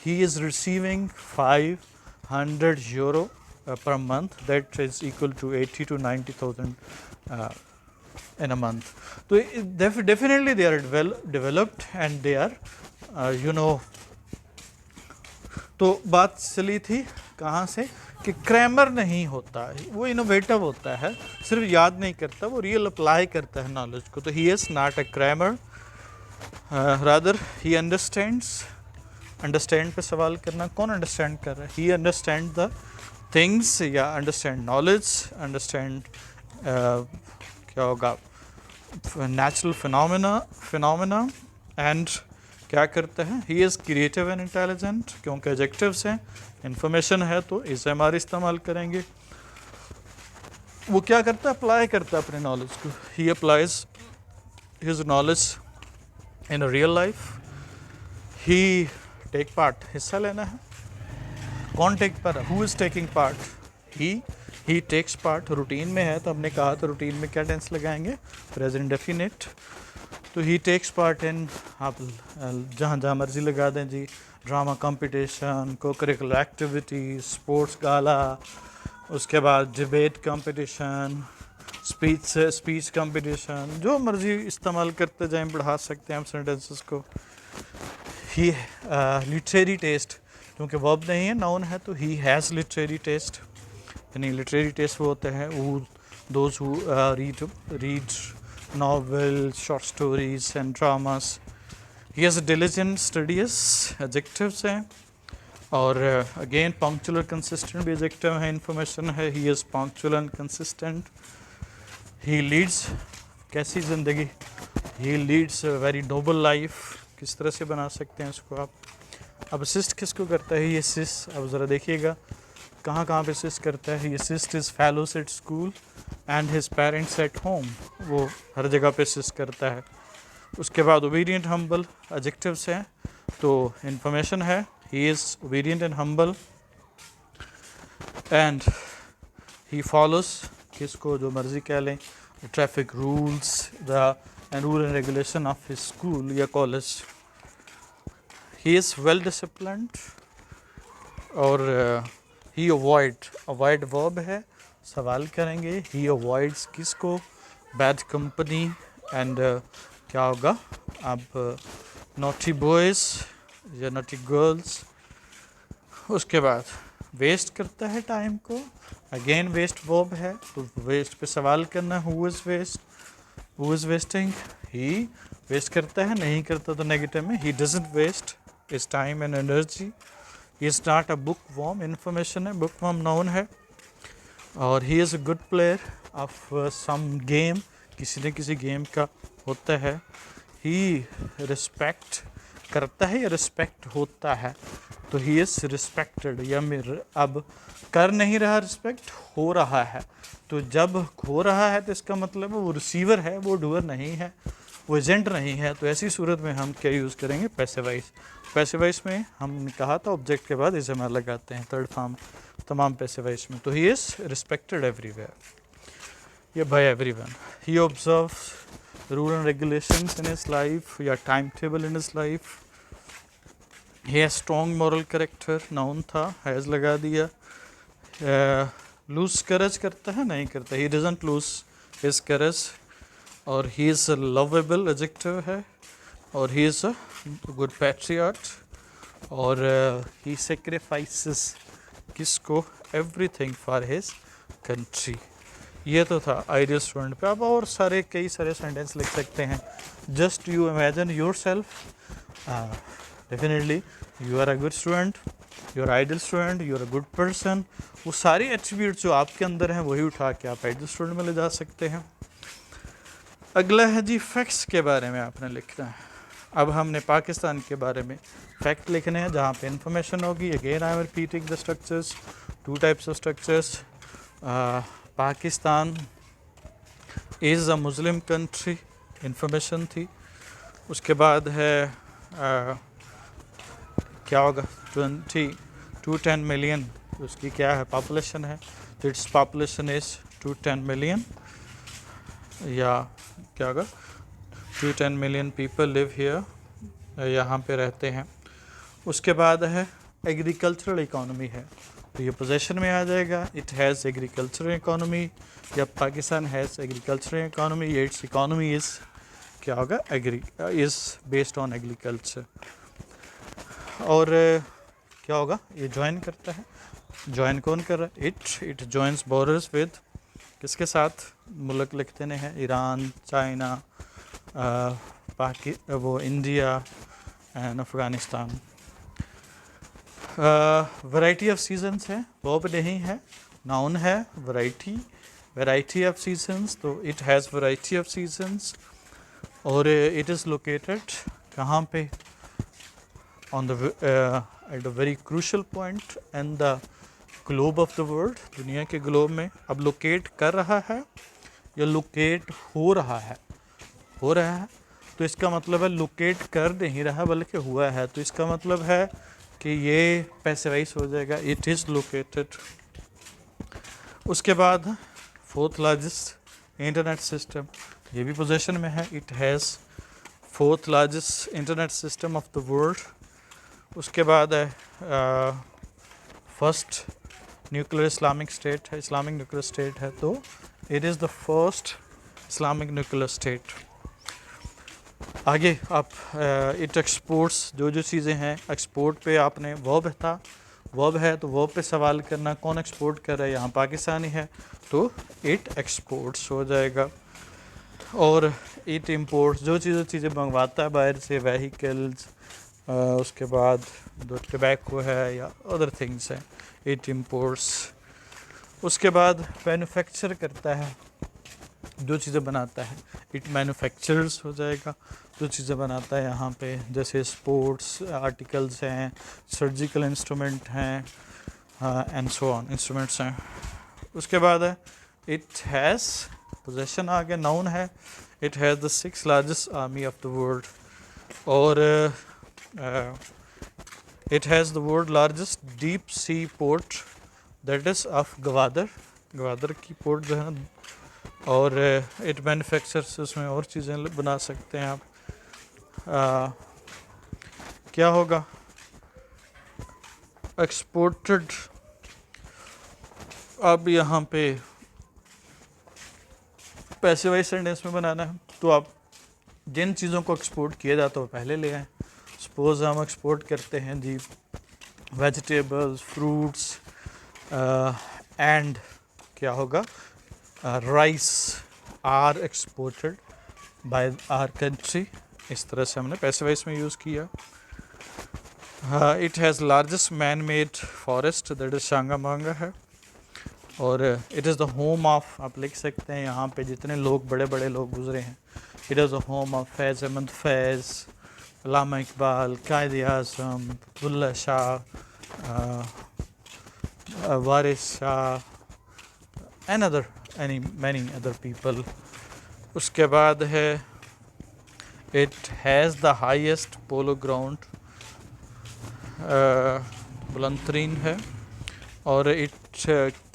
He is receiving 500 euro per month. That is equal to 80 to 90,000 in a month. तो definitely they are developed and they are तो बात चली थी कहाँ से कि क्रैमर नहीं होता है, वो इनोवेटिव होता है, सिर्फ याद नहीं करता, वो रियल अप्लाई करता है नॉलेज को. तो he is not a Cramer, rather he understands. Understand पे सवाल करना, कौन अंडरस्टैंड कर रहा है? ही अंडरस्टैंड द थिंग्स या अंडरस्टैंड नॉलेज, अंडरस्टैंड क्या होगा नेचुरल फिनोमेना एंड क्या करते हैं? He is creative and intelligent, क्योंकि एडजेक्टिव्स हैं, इंफॉर्मेशन है तो इसे हमारे इस्तेमाल करेंगे. वो क्या करता है? अप्लाई करता है अपने नॉलेज को. He applies his knowledge in a real life. He take part, हिस्सा लेना है. कौन take part? Who is taking part? He takes part. Routine में है तो हमने कहा तो रूटीन में क्या टेंस लगाएंगे? Present definite. तो ही टेक्स पार्ट इन, आप जहाँ जहाँ मर्जी लगा दें जी, ड्रामा कंपटीशन, को करिकुलर एक्टिविटी, स्पोर्ट्स गाला, उसके बाद डिबेट कंपटीशन, स्पीच कंपटीशन, जो मर्जी इस्तेमाल करते जाएं, बढ़ा सकते हैं हम सेंटेंसेस को. ही लिटरेरी टेस्ट, क्योंकि वर्ब नहीं है नाउन है, तो ही हैज़ लिटरेरी टेस्ट. यानी लिटरेरी टेस्ट वो होते हैं those who read novels, short stories and dramas. He is a diligent, studious, adjectives हैं. और again punctual और consistent भी adjective है, information है. He is punctual and consistent. He leads, कैसी ज़िंदगी? He leads a very noble life. किस तरह से बना सकते हैं इसको आप? अब assist किसको करता है? He assists, अब ज़रा देखिएगा कहाँ कहाँ पे असिस्ट करता है. He assist his fellows at school and his parents at home, वो हर जगह पे असिस्ट करता है. उसके बाद ओबीडियंट हम्बल एडजेक्टिव्स हैं, तो इंफॉर्मेशन है. He is obedient and humble and he follows, किसको? जो मर्जी कह लें, traffic rules the and rule and regulation of his school या college. He is well disciplined. और ही अवॉइड वर्ब है, सवाल करेंगे. ही अवॉइड्स किसको? बैड कंपनी एंड क्या होगा अब? नॉटी बॉयज़ या नॉटी गर्ल्स. उसके बाद वेस्ट करता है टाइम को, अगेन वेस्ट वर्ब है, तो वेस्ट पे सवाल करना. Who is waste? Who is wasting? He waste करता है, नहीं करता तो नेगेटिव में. He doesn't waste is time and energy. He is not a bookworm, information है, बुक वॉर्म नाउन है. और he is a good player of some game, किसी न किसी गेम का होता है. ही रिस्पेक्ट करता है या रिस्पेक्ट होता है, तो ही इज़ रिस्पेक्टेड. या अब कर नहीं रहा, रिस्पेक्ट हो रहा है. तो जब हो रहा है तो इसका मतलब है वो रिसीवर है, वो डूअर नहीं है, वो एजेंट नहीं है. तो ऐसी सूरत में हम क्या यूज़ करेंगे? पैसिवाइज. पैसिवाइज में हमने कहा था ऑब्जेक्ट के बाद इसे लगाते हैं, थर्ड फॉर्म तमाम पैसिवाइज में. तो ही इज़ रिस्पेक्टेड एवरीवेयर या by everyone. He observes rule and regulations in his life या time table in his life. He has strong moral character, noun था, हैज़ लगा दिया. लूज करेज करता है, नहीं करता. He doesn't lose his courage. और he is a lovable adjective है. और he is a good patriot. और ही सेक्रीफाइसेस किसको? Everything for his country. ये तो था आइडियल स्टूडेंट पे. अब और कई सारे सेंटेंस लिख सकते हैं. Just you imagine yourself, definitely you are a good student, you are ideal student, you are a good person. वो सारी एट्रीब्यूट जो आपके अंदर हैं वही उठा के आप आइडियल स्टूडेंट में ले जा सकते हैं. अगला है जी फैक्ट्स के बारे में आपने लिखना है. अब हमने पाकिस्तान के बारे में फैक्ट लिखने हैं जहाँ पे इंफॉर्मेशन होगी. Again I am repeating the structures, two types of structures. Pakistan is a Muslim country, information थी. उसके बाद है क्या होगा? 210 मिलियन उसकी क्या है? पॉपुलेशन है. तो इट्स पॉपुलेशन इज़ 210 मिलियन या क्या होगा? 210 मिलियन पीपल लिव हियर, यहाँ पे रहते हैं. उसके बाद है एग्रीकल्चरल इकोनॉमी है. तो ये पोजेशन में आ जाएगा. It has agriculture economy. जब पाकिस्तान हैज़ एग्रीकल्चर इकोनॉमी, ये इट्स इकोनॉमी इज़ क्या होगा, इज़ बेस्ड ऑन एग्रीकल्चर. और क्या होगा, ये ज्वाइन करता है. ज्वाइन कौन कर रहा है? इट ज्वाइंस बॉर्डर्स विद किसके साथ? मुल्क लिखते हैं ईरान, चाइना, वो India and Afghanistan. Variety of seasons है, वर्ब नहीं है, नाउन है. वैरायटी ऑफ सीजन्स, तो it has variety of seasons. और इट इज़ लोकेटेड कहाँ पे? On the at a very crucial point in the globe of the world, दुनिया के ग्लोब में. अब लोकेट कर रहा है या लोकेट हो रहा है? हो रहा है, तो इसका मतलब है लोकेट कर नहीं रहा बल्कि हुआ है. तो इसका मतलब है कि ये पैसिवाइज हो जाएगा, इट इज़ लोकेटेड. उसके बाद फोर्थ लार्जेस्ट इंटरनेट सिस्टम, ये भी पोजीशन में है. It has fourth largest internet system of the world. उसके बाद है फर्स्ट न्यूक्लियर इस्लामिक स्टेट है, इस्लामिक न्यूक्लियर स्टेट है. तो it is the first Islamic nuclear state. आगे आप इट एक्सपोर्ट्स, जो चीज़ें हैं एक्सपोर्ट पे आपने वर्ब था, वर्ब है तो वर्ब पे सवाल करना, कौन एक्सपोर्ट कर रहा है? यहाँ पाकिस्तानी है तो इट एक्सपोर्ट्स हो जाएगा. और इट इम्पोर्ट्स, जो चीज़ें मंगवाता है बाहर से, व्हीकल्स, उसके बाद जो टबैको है या अदर थिंग्स हैं, इट इम्पोर्ट्स. उसके बाद मैन्युफैक्चर करता है, जो चीज़ें बनाता है, इट मैन्युफैक्चर्स हो जाएगा. जो चीज़ें बनाता है यहाँ पे, जैसे स्पोर्ट्स आर्टिकल्स हैं, सर्जिकल इंस्ट्रूमेंट हैं, एंड सो ऑन, इंस्ट्रूमेंट्स हैं. उसके बाद है इट हैज़, पोजेशन आ गया, नाउन है. It has the 6th largest army of the world. और it has the world largest deep sea port, that is of Gwadar. Gwadar की पोर्ट जो है ना. और इट मैन्युफैक्चर्स, उसमें और चीज़ें बना सकते हैं आप. क्या होगा, एक्सपोर्टेड. अब यहाँ पे पैसे वाइज सेंटेंस में बनाना है, तो आप जिन चीज़ों को एक्सपोर्ट किया जाता है वो पहले ले आएँ. सपोज़ हम एक्सपोर्ट करते हैं जी वेजिटेबल्स, फ्रूट्स एंड क्या होगा, rice are exported by our country. इस तरह से हमने पैसे वाइज में यूज़ किया. It has largest man made forest, that is Changa है. और it is the home of, आप लिख सकते हैं यहाँ पे जितने लोग बड़े बड़े लोग गुजरे हैं. It is the home of Faiz Ahmed Faiz, Allama Iqbal, Quaid Azam, Bulleh Shah, Waris Shah, and many other people. उसके बाद है it has the highest polo ground, बुलंद तरीन है. और इट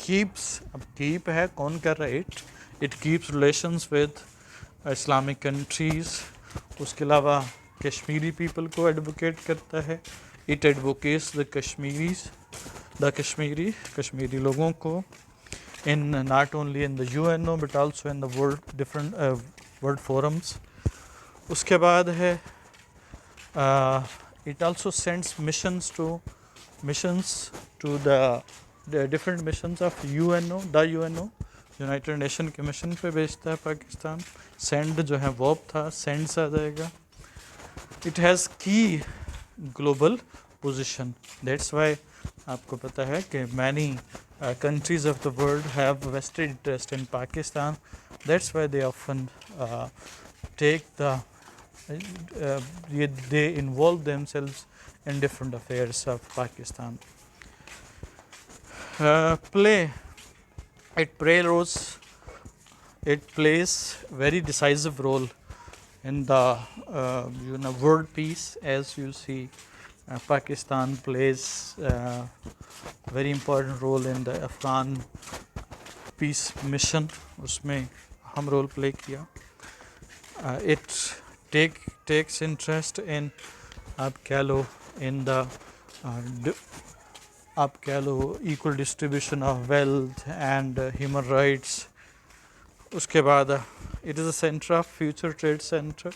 कीप्स, अब कीप है, कौन कर रहा है? It keeps relations with Islamic countries. उसके अलावा कश्मीरी पीपल को एडवोकेट करता है. इट एडवोकेट्स द कश्मीरी लोगों को in not only in the UNO but also in the world different world forums. उसके बाद है it also sends missions to the different missions of UNO, the UNO, United nation के मिशन पे भेजता है पाकिस्तान. सेंड जो है वर्ब था, सेंड्स आ जाएगा. इट हैज़ की ग्लोबल पोजीशन, दैट्स वाई आपको पता है कि many countries of the world have vested interest in Pakistan. That's why they often take they involve themselves in different affairs of Pakistan. Play. It plays very decisive role in the world peace. As you see, Pakistan plays very important role in the Afghan peace mission. उसमें हम रोल प्ले किया. It takes interest in, आप कह लो, in the आप कह लो equal distribution of wealth and human rights. उसके बाद it is a centre of future trade centre.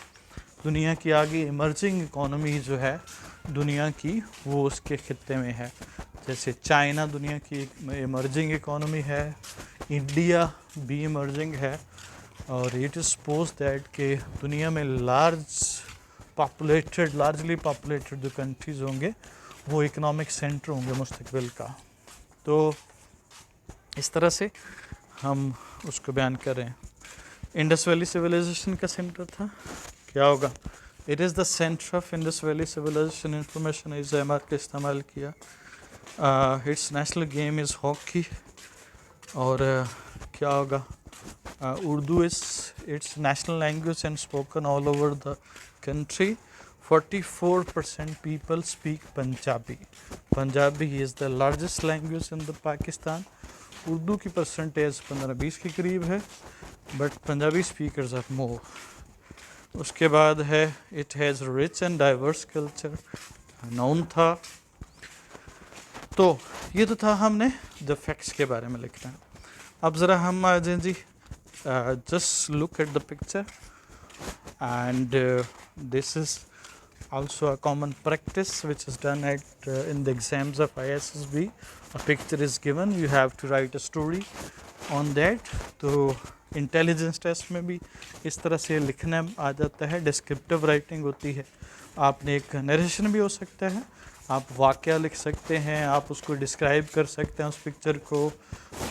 दुनिया की आगे इमर्जिंग इकोनॉमी जो है दुनिया की वो उसके खित्ते में है। जैसे चाइना दुनिया की इमर्जिंग इकोनॉमी है, इंडिया भी इमर्जिंग है, और इट इज़ सपोज दैट कि दुनिया में लार्जली पॉपुलेटेड जो कंट्रीज़ होंगे वो इकोनॉमिक सेंटर होंगे मुस्तकबिल का। तो इस तरह से हम उसको बयान कर रहे हैं। इंडस वैली सिविलाइजेशन का सेंटर था, क्या होगा? It is the centre of Indus Valley civilization. Information is एम का इस्तेमाल किया। Its national game is hockey. और क्या होगा? Urdu is its national language and spoken all over the country. 44% people speak Punjabi. Punjabi is the largest language in the Pakistan. Urdu की परसेंटेज 15-20 के करीब है, but Punjabi speakers are more. उसके बाद है it has rich and diverse culture, noun था। तो ये तो था हमने द फैक्ट्स के बारे में लिखना है। अब ज़रा हम आ जाएं जी, just look at the picture and this is also a common practice which is done at in the exams of ISSB. A picture is given, you have to write a story on that. तो इंटेलिजेंस टेस्ट में भी इस तरह से लिखना आ जाता है, डिस्क्रिप्टिव राइटिंग होती है। आपने एक नरेशन भी हो सकता है, आप वाक़या लिख सकते हैं, आप उसको डिस्क्राइब कर सकते हैं उस पिक्चर को।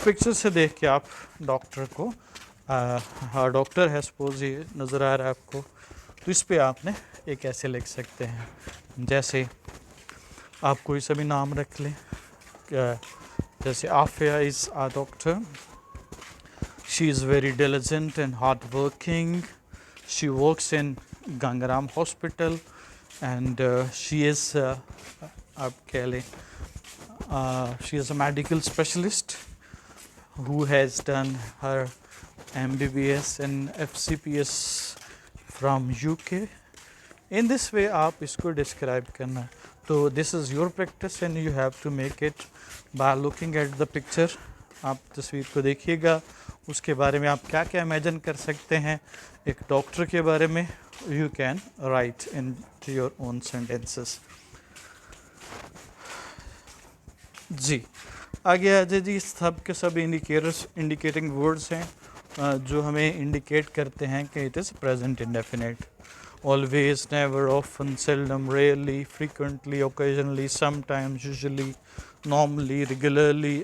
पिक्चर से देख के आप डॉक्टर को हाँ डॉक्टर है सपोज ये नज़र आ रहा है आपको, तो इस पे आपने एक ऐसे लिख सकते हैं। जैसे आप कोई सा भी नाम रख लें, जैसे Aafia is a doctor, she is very diligent and hard working, she works in Gangaram hospital and she is आप कह लें she is a medical specialist who has done her MBBS and FCPS from UK. In this way आप इसको describe करना। तो this is your practice and you have to make it by looking at the picture. आप तस्वीर को देखिएगा, उसके बारे में आप क्या क्या इमेजिन कर सकते हैं एक डॉक्टर के बारे में। You can write into your own sentences. जी आगे आ जाए जी, सब के सब इंडिकेटिंग वर्ड्स हैं जो हमें इंडिकेट करते हैं कि it is present indefinite. Always, never, often, seldom, rarely, frequently, occasionally, sometimes, usually, normally, regularly,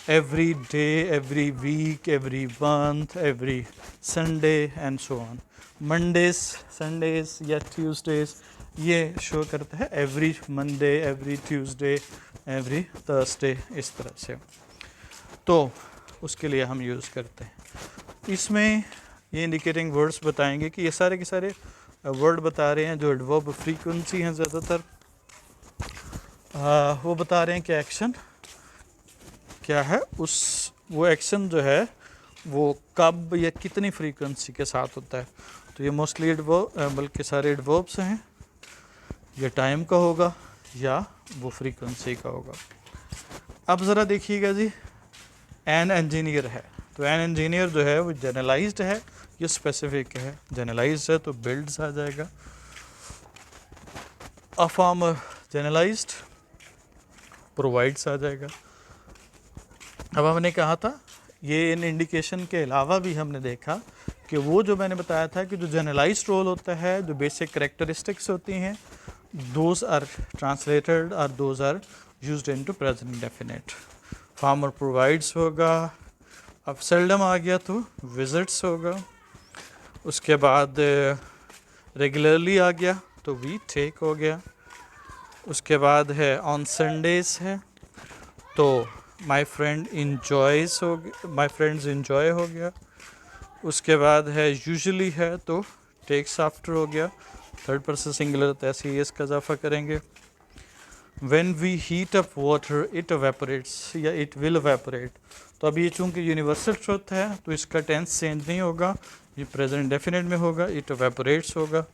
every day, every week, every month, every Sunday and so on. Mondays, Sundays या ट्यूसडेज ये शो करता है every Monday, every Tuesday, every Thursday, इस तरह से। तो उसके लिए हम यूज़ करते हैं। इसमें ये इंडिकेटिंग वर्ड्स बताएंगे कि ये सारे के सारे वर्ड बता रहे हैं जो एडवर्ब फ्रीक्वेंसी हैं ज़्यादातर, वो बता रहे हैं कि एक्शन क्या है, उस वो एक्शन जो है वो कब या कितनी फ्रीक्वेंसी के साथ होता है। तो ये मोस्टली बल्कि सारे एडवर्ब्स हैं, ये टाइम का होगा या वो फ्रीक्वेंसी का होगा। अब ज़रा देखिएगा जी, एन इंजीनियर है, तो एन इंजीनियर जो है वो जनरलाइज्ड है, ये स्पेसिफिक है। जनरलाइज्ड है तो बिल्ड्स आ जाएगा। अ फार्मर जनरलाइज्ड, प्रोवाइड्स आ जाएगा। अब हमने कहा था ये इन इंडिकेशन के अलावा भी हमने देखा कि वो जो मैंने बताया था कि जो जनरलाइज्ड रोल होता है, जो बेसिक करेक्टरिस्टिक्स होती हैं, those are translated or those are used into present indefinite. Farmer provides होगा। अब seldom आ गया तो visits होगा। उसके बाद regularly आ गया तो we take हो गया। उसके बाद है on Sundays है तो my friend enjoys हो गया, my friends enjoy हो गया। उसके बाद है usually है तो takes after हो गया, थर्ड पर्सन सिंगुलर, तो ऐसे ही इसका इजाफा करेंगे। When we heat up water it evaporates या it will evaporate, तो अब ये चूँकि यूनिवर्सल ट्रुथ है तो इसका टेंस चेंज नहीं होगा, ये प्रेजेंट डेफिनेट में होगा, it evaporates होगा।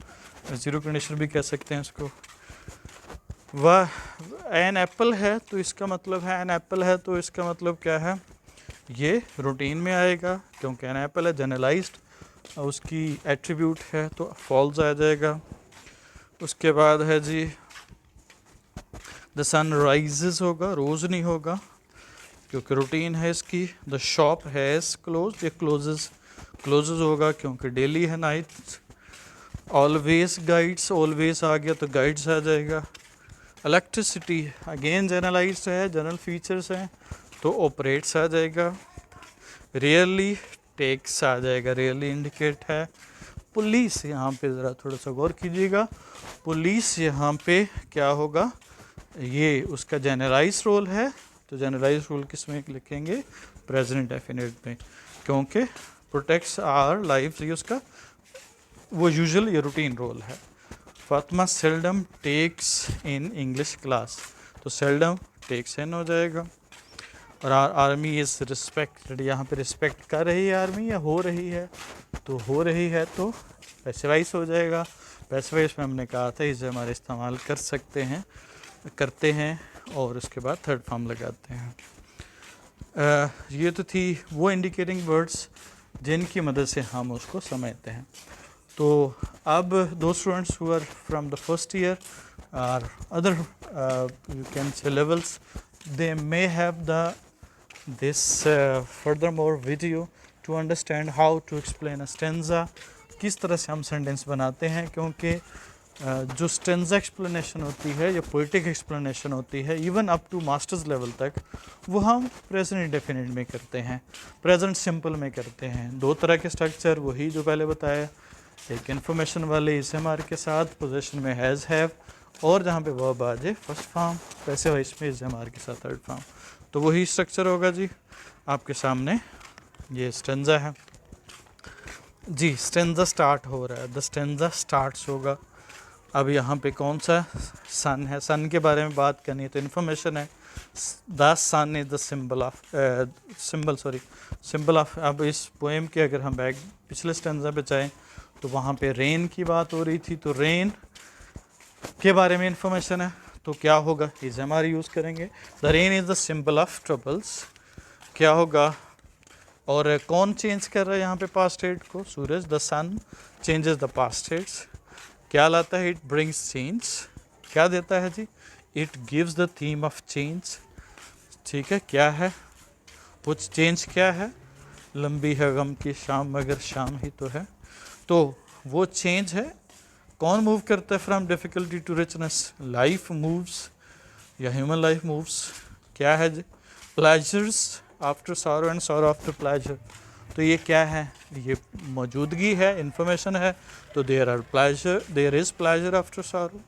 ज़ीरो कंडीशन भी कह सकते हैं इसको। वह एन एप्पल है तो इसका मतलब है, एन एप्पल है तो इसका मतलब क्या है, ये रूटीन में आएगा क्योंकि एन एप्पल है, जनरलाइज्ड उसकी एट्रीब्यूट है तो फॉल्स आ जाएगा। उसके बाद है जी द सन राइजेस होगा, रोज़ नहीं होगा क्योंकि रूटीन है इसकी। द शॉप हैज़ क्लोज, ये क्लोजेस होगा क्योंकि डेली है, नाइट। ऑलवेज गाइड्स, ऑलवेज आ गया तो गाइड्स आ जाएगा। इलेक्ट्रिसिटी अगेन जनरलाइज्ड है, जनरल फीचर्स हैं तो ऑपरेट्स आ जाएगा। रियरली टेक्स आ जाएगा, रियरली इंडिकेट है। पुलिस यहाँ पे ज़रा थोड़ा सा गौर कीजिएगा, पुलिस यहाँ पे क्या होगा, ये उसका जनरलाइज रोल है तो जनरलाइज रोल किस में लिखेंगे, प्रेजेंट डेफिनेट में, क्योंकि प्रोटेक्ट्स आवर लाइफ, ये उसका वो यूजुअल ये रूटीन रोल है। Fatima seldom takes in English class, तो सेल्डम टेक्स इन हो जाएगा। और आर्मी इज़ रिस्पेक्टेड, यहाँ पे रिस्पेक्ट कर रही है आर्मी या हो रही है, तो हो रही है तो पैसिवाइज हो जाएगा। पैसिवाइज में हमने कहा था इसे हमारे इस्तेमाल कर सकते हैं, करते हैं और उसके बाद थर्ड फॉर्म लगाते हैं। ये तो थी वो इंडिकेटिंग वर्ड्स जिनकी मदद से हम उसको समझते हैं। तो अब दो students who are from the first year और other you can say levels, they may have this furthermore video to understand how to explain a stanza, किस तरह से हम सेंटेंस बनाते हैं, क्योंकि जो स्टेंजा एक्सप्लेनेशन होती है या पोइटिक एक्सप्लेनेशन होती है even up to masters level तक, वो हम प्रेजेंट इंडेफिनिट में करते हैं, प्रेजेंट सिंपल में करते हैं। दो तरह के स्ट्रक्चर वही जो पहले बताया, एक इन्फॉर्मेशन वाले इस एम आर के साथ, पोजीशन में हैज़ हैव, और जहाँ पे वर्ब आ जाए फर्स्ट फॉर्म, वैसे वाइस में इस एम आर के साथ थर्ड फॉर्म, तो वही स्ट्रक्चर होगा जी। आपके सामने ये स्टेंजा है जी, स्टेंजा स्टार्ट हो रहा है, द स्टेंजा स्टार्ट्स होगा। अब यहाँ पे कौन सा सन है, सन के बारे में बात करनी है तो इन्फॉर्मेशन है, the sun is the symbol of. अब इस पोएम के अगर हम बैक पिछले स्टेंजा पे जाएँ तो वहाँ पे रेन की बात हो रही थी, तो रेन के बारे में इंफॉर्मेशन है तो क्या होगा, इज एम आर यूज़ करेंगे। The rain is the symbol of troubles, क्या होगा, और कौन चेंज कर रहा है यहाँ पे पास्ट स्टेट को, सूरज। The sun changes the past states, क्या लाता है, इट ब्रिंग्स चेंज, क्या देता है जी, it gives the theme of change. ठीक है, क्या है वो चेंज, क्या है, लंबी है गम की शाम मगर शाम ही तो है, तो वो चेंज है। कौन मूव करता है from difficulty to richness, life moves या ह्यूमन लाइफ मूव्स, क्या है जी, pleasures after sorrow and sorrow after pleasure, तो ये क्या है, ये मौजूदगी है, इन्फॉर्मेशन है, तो there are pleasure, there is pleasure after sorrow.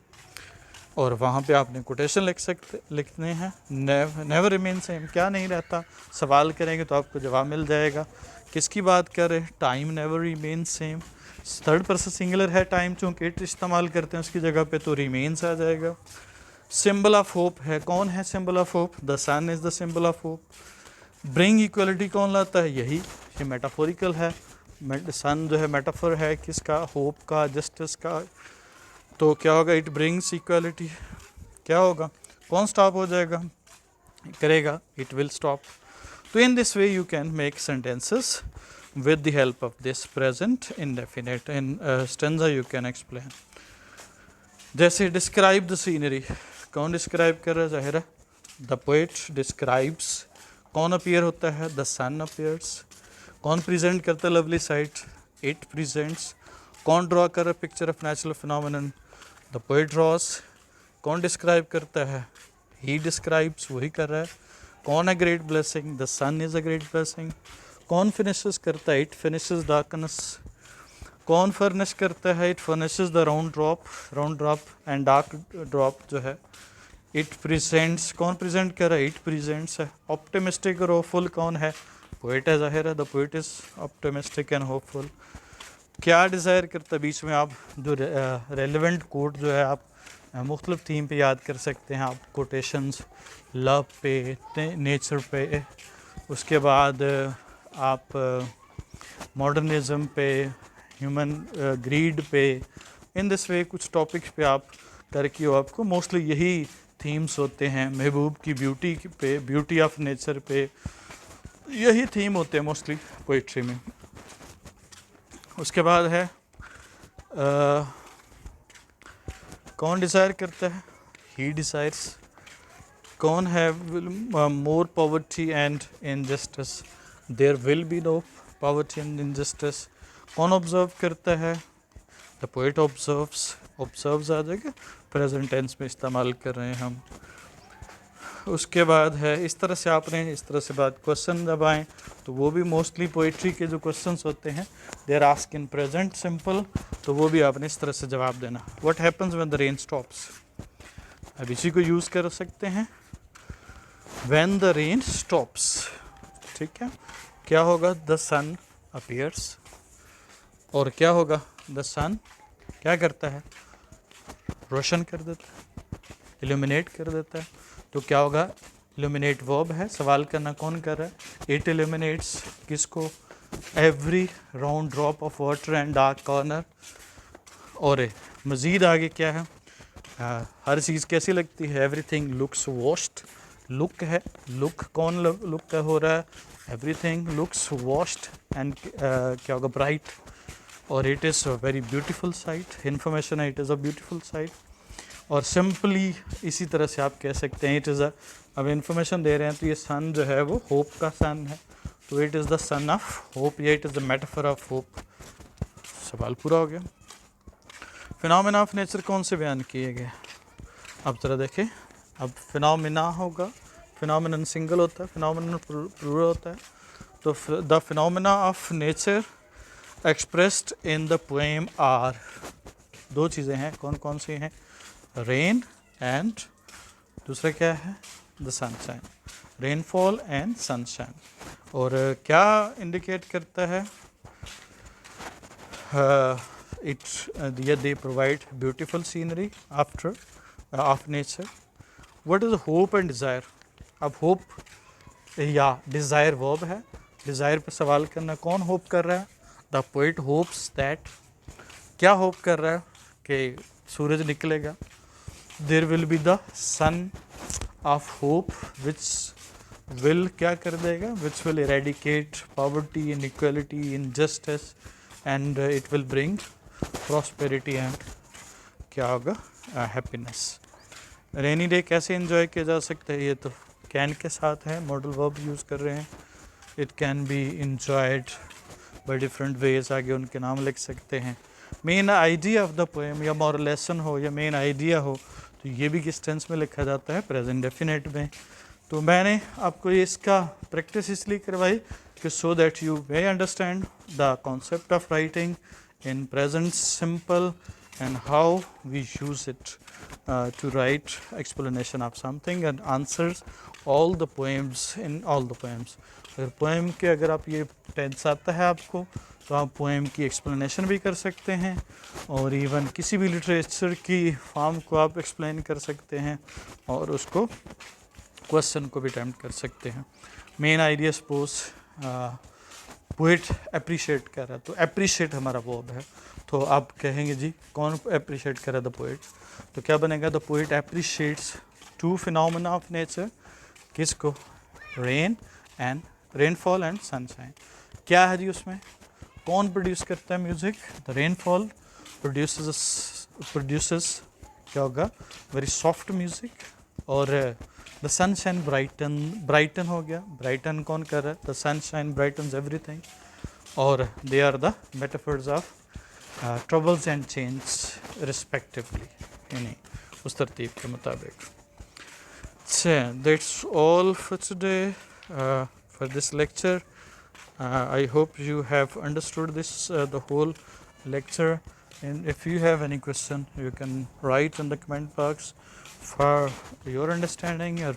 और वहाँ पे आपने कोटेशन लिखने हैं, नेवर रिमेन सेम, क्या नहीं रहता, सवाल करेंगे तो आपको जवाब मिल जाएगा। किसकी बात कर रहे हैं, time never remain same, third person singular है टाइम, चूँकि इट इस्तेमाल करते हैं उसकी जगह पे तो रिमेन्स आ जाएगा। सिंबल ऑफ होप है, कौन है symbol of hope, the sun is the symbol of hope. Bring equality कौन लाता है, यही, ये मेटाफोरिकल है, सन जो है मेटाफोर है किसका, होप का, जस्टिस का, तो क्या होगा, इट ब्रिंग्स इक्वलिटी, क्या होगा, कौन स्टॉप हो जाएगा, करेगा, इट विल स्टॉप। तो in this way you can make sentences with the help of this present indefinite. In stanza you can explain, जैसे describe the scenery, कौन describe कर रहा है, ज़ाहिर है the poet describes, कौन appear होता है, the sun appears, कौन present करता है lovely sight, it presents, कौन draw कर रहा है picture of natural phenomenon, the poet draws, कौन describe करता है, he describes, वही कर रहा है, कौन है great blessing, the sun is a great blessing, कौन फिनिशेस करता है, इट फिनिशेस डार्कनेस, कौन फर्निश करता है, it furnishes the round drop and dark drop जो है, इट प्रेजेंट्स, कौन प्रेजेंट कर रहा है, इट प्रेजेंट्स है। ऑप्टिमिस्टिक और होपफुल कौन है, पोइट है, ज़ाहिर है the poet is optimistic and hopeful. क्या डिज़ायर करता है, बीच में आप जो रेलिवेंट कोट जो है आप मुख्तलिफ थीम पे याद कर सकते हैं, आप कोटेशंस लव पे, नेचर पे, उसके बाद आप मॉडर्निज़म पे, ह्यूमन ग्रीड पे, इन दिस वे कुछ टॉपिक्स पे आप करके हो आपको मोस्टली यही थीम्स होते हैं। महबूब की ब्यूटी पे, ब्यूटी ऑफ नेचर पे, यही थीम होते हैं मोस्टली पोइट्री में। उसके बाद है कौन डिज़ायर करता है, ही डिज़ायर्स। कौन है more poverty and injustice, there will be no poverty and injustice. कौन ऑब्जर्व करता है, द पोइट ऑब्जर्व्स। ऑब्जर्व्स आ जाएगा, प्रेजेंट टेंस में इस्तेमाल कर रहे हैं हम। उसके बाद है इस तरह से आपने इस तरह से बात क्वेश्चन जब आए तो वो भी मोस्टली पोइट्री के जो क्वेश्चंस होते हैं they are ask in present simple, तो वो भी आपने इस तरह से जवाब देना। What happens when the rain stops, अब इसी को यूज़ कर सकते हैं। व्हेन द रेन स्टॉप्स, ठीक है, क्या होगा, द सन अपीयर्स। और क्या होगा, द सन क्या करता है, रोशन कर देता है, इल्यूमिनेट कर देता है। तो क्या होगा, इल्यूमिनेट वर्ब है, सवाल करना कौन कर रहा है, इट इल्यूमिनेट्स किसको, every round drop of water and dark corner. और मज़ीद आगे क्या है, हर चीज़ कैसी लगती है, एवरीथिंग लुक्स वॉश्ड। लुक है, लुक कौन लुक का हो रहा है, एवरीथिंग लुक्स वॉश्ड एंड क्या होगा, ब्राइट। और it is a very beautiful sight, information है, it is a beautiful sight. और सिंपली इसी तरह से आप कह सकते हैं इट इज़ अ, अब इन्फॉर्मेशन दे रहे हैं तो ये सन जो है वो होप का सन है, तो it is the sun of hope, या it is the metaphor of hope. सवाल पूरा हो गया। फिनोमेना ऑफ नेचर कौन से बयान किए गए, अब ज़रा देखें। अब फिनोमेना होगा, फिनोमेनन सिंगल होता है, फिनोमेनन प्लूरल होता है। तो the phenomena of nature expressed in the poem are, दो चीज़ें हैं, कौन कौन सी हैं, रेन एंड दूसरा क्या है, the sunshine, rainfall and sunshine. और क्या इंडिकेट करता है, they provide beautiful scenery after of nature. What is hope and desire, अब होप या डिज़ायर वर्ब है, डिज़ायर पे सवाल करना, कौन होप कर रहा है, द पोइट होप्स दैट, क्या होप कर रहा है कि सूरज निकलेगा, there will be the sun of hope which will क्या कर देगा, which will eradicate poverty, inequality, injustice and it will bring prosperity and क्या होगा, हैप्पीनेस। रेनी डे कैसे एंजॉय किया जा सकता है, ये तो कैन के साथ है, मॉडल वर्ब यूज़ कर रहे हैं। It can be enjoyed by different ways, आगे उनके नाम लिख सकते हैं। Main idea of the poem या मॉरल लेसन हो या मेन आइडिया हो तो ये भी किस टेंस में लिखा जाता है, प्रेजेंट डेफिनेट में। तो मैंने आपको ये इसका प्रैक्टिस इसलिए करवाई कि so that you may understand the concept of writing in present simple and how we use it to write explanation of something and answers all the poems in all the poems। अगर पोएम के अगर आप ये टेंस आता है आपको तो आप पोएम की एक्सप्लेनेशन भी कर सकते हैं और इवन किसी भी लिटरेचर की फॉर्म को आप एक्सप्लेन कर सकते हैं और उसको क्वेश्चन को भी अटेम्प्ट कर सकते हैं। Main idea suppose poet appreciate कर रहा है तो अप्रिशिएट हमारा वर्ब है, तो आप कहेंगे जी कौन अप्रिशिएट कर रहा है, द पोइट। तो क्या बनेगा, the poet appreciates to phenomena of nature, किसको, rain and rainfall and sunshine. क्या है जी उसमें, कौन प्रोड्यूस करता है म्यूजिक, द रेनफॉल प्रोड्यूसेस क्या होगा, वेरी सॉफ्ट म्यूजिक। और द सनशाइन ब्राइटन हो गया, ब्राइटन कौन कर रहा है, द सनशाइन ब्राइटन्स एवरीथिंग। और they are the metaphors of troubles and change respectively, यानी उस तरतीब के मुताबिक। That's all for today for this lecture. I hope you have understood this the whole lecture, and if you have any question you can write in the comment box for your understanding or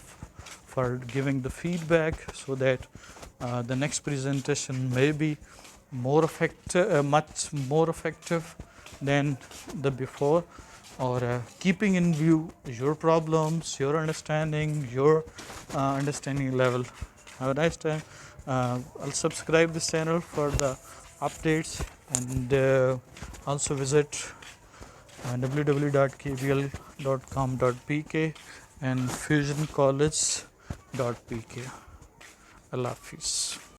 for giving the feedback so that the next presentation may be more effective, much more effective than the before, or keeping in view your problems, your understanding, your understanding level. Have a nice time. I'll subscribe this channel for the updates and also visit www.kbl.com.pk and fusioncollege.pk. Allah Hafiz.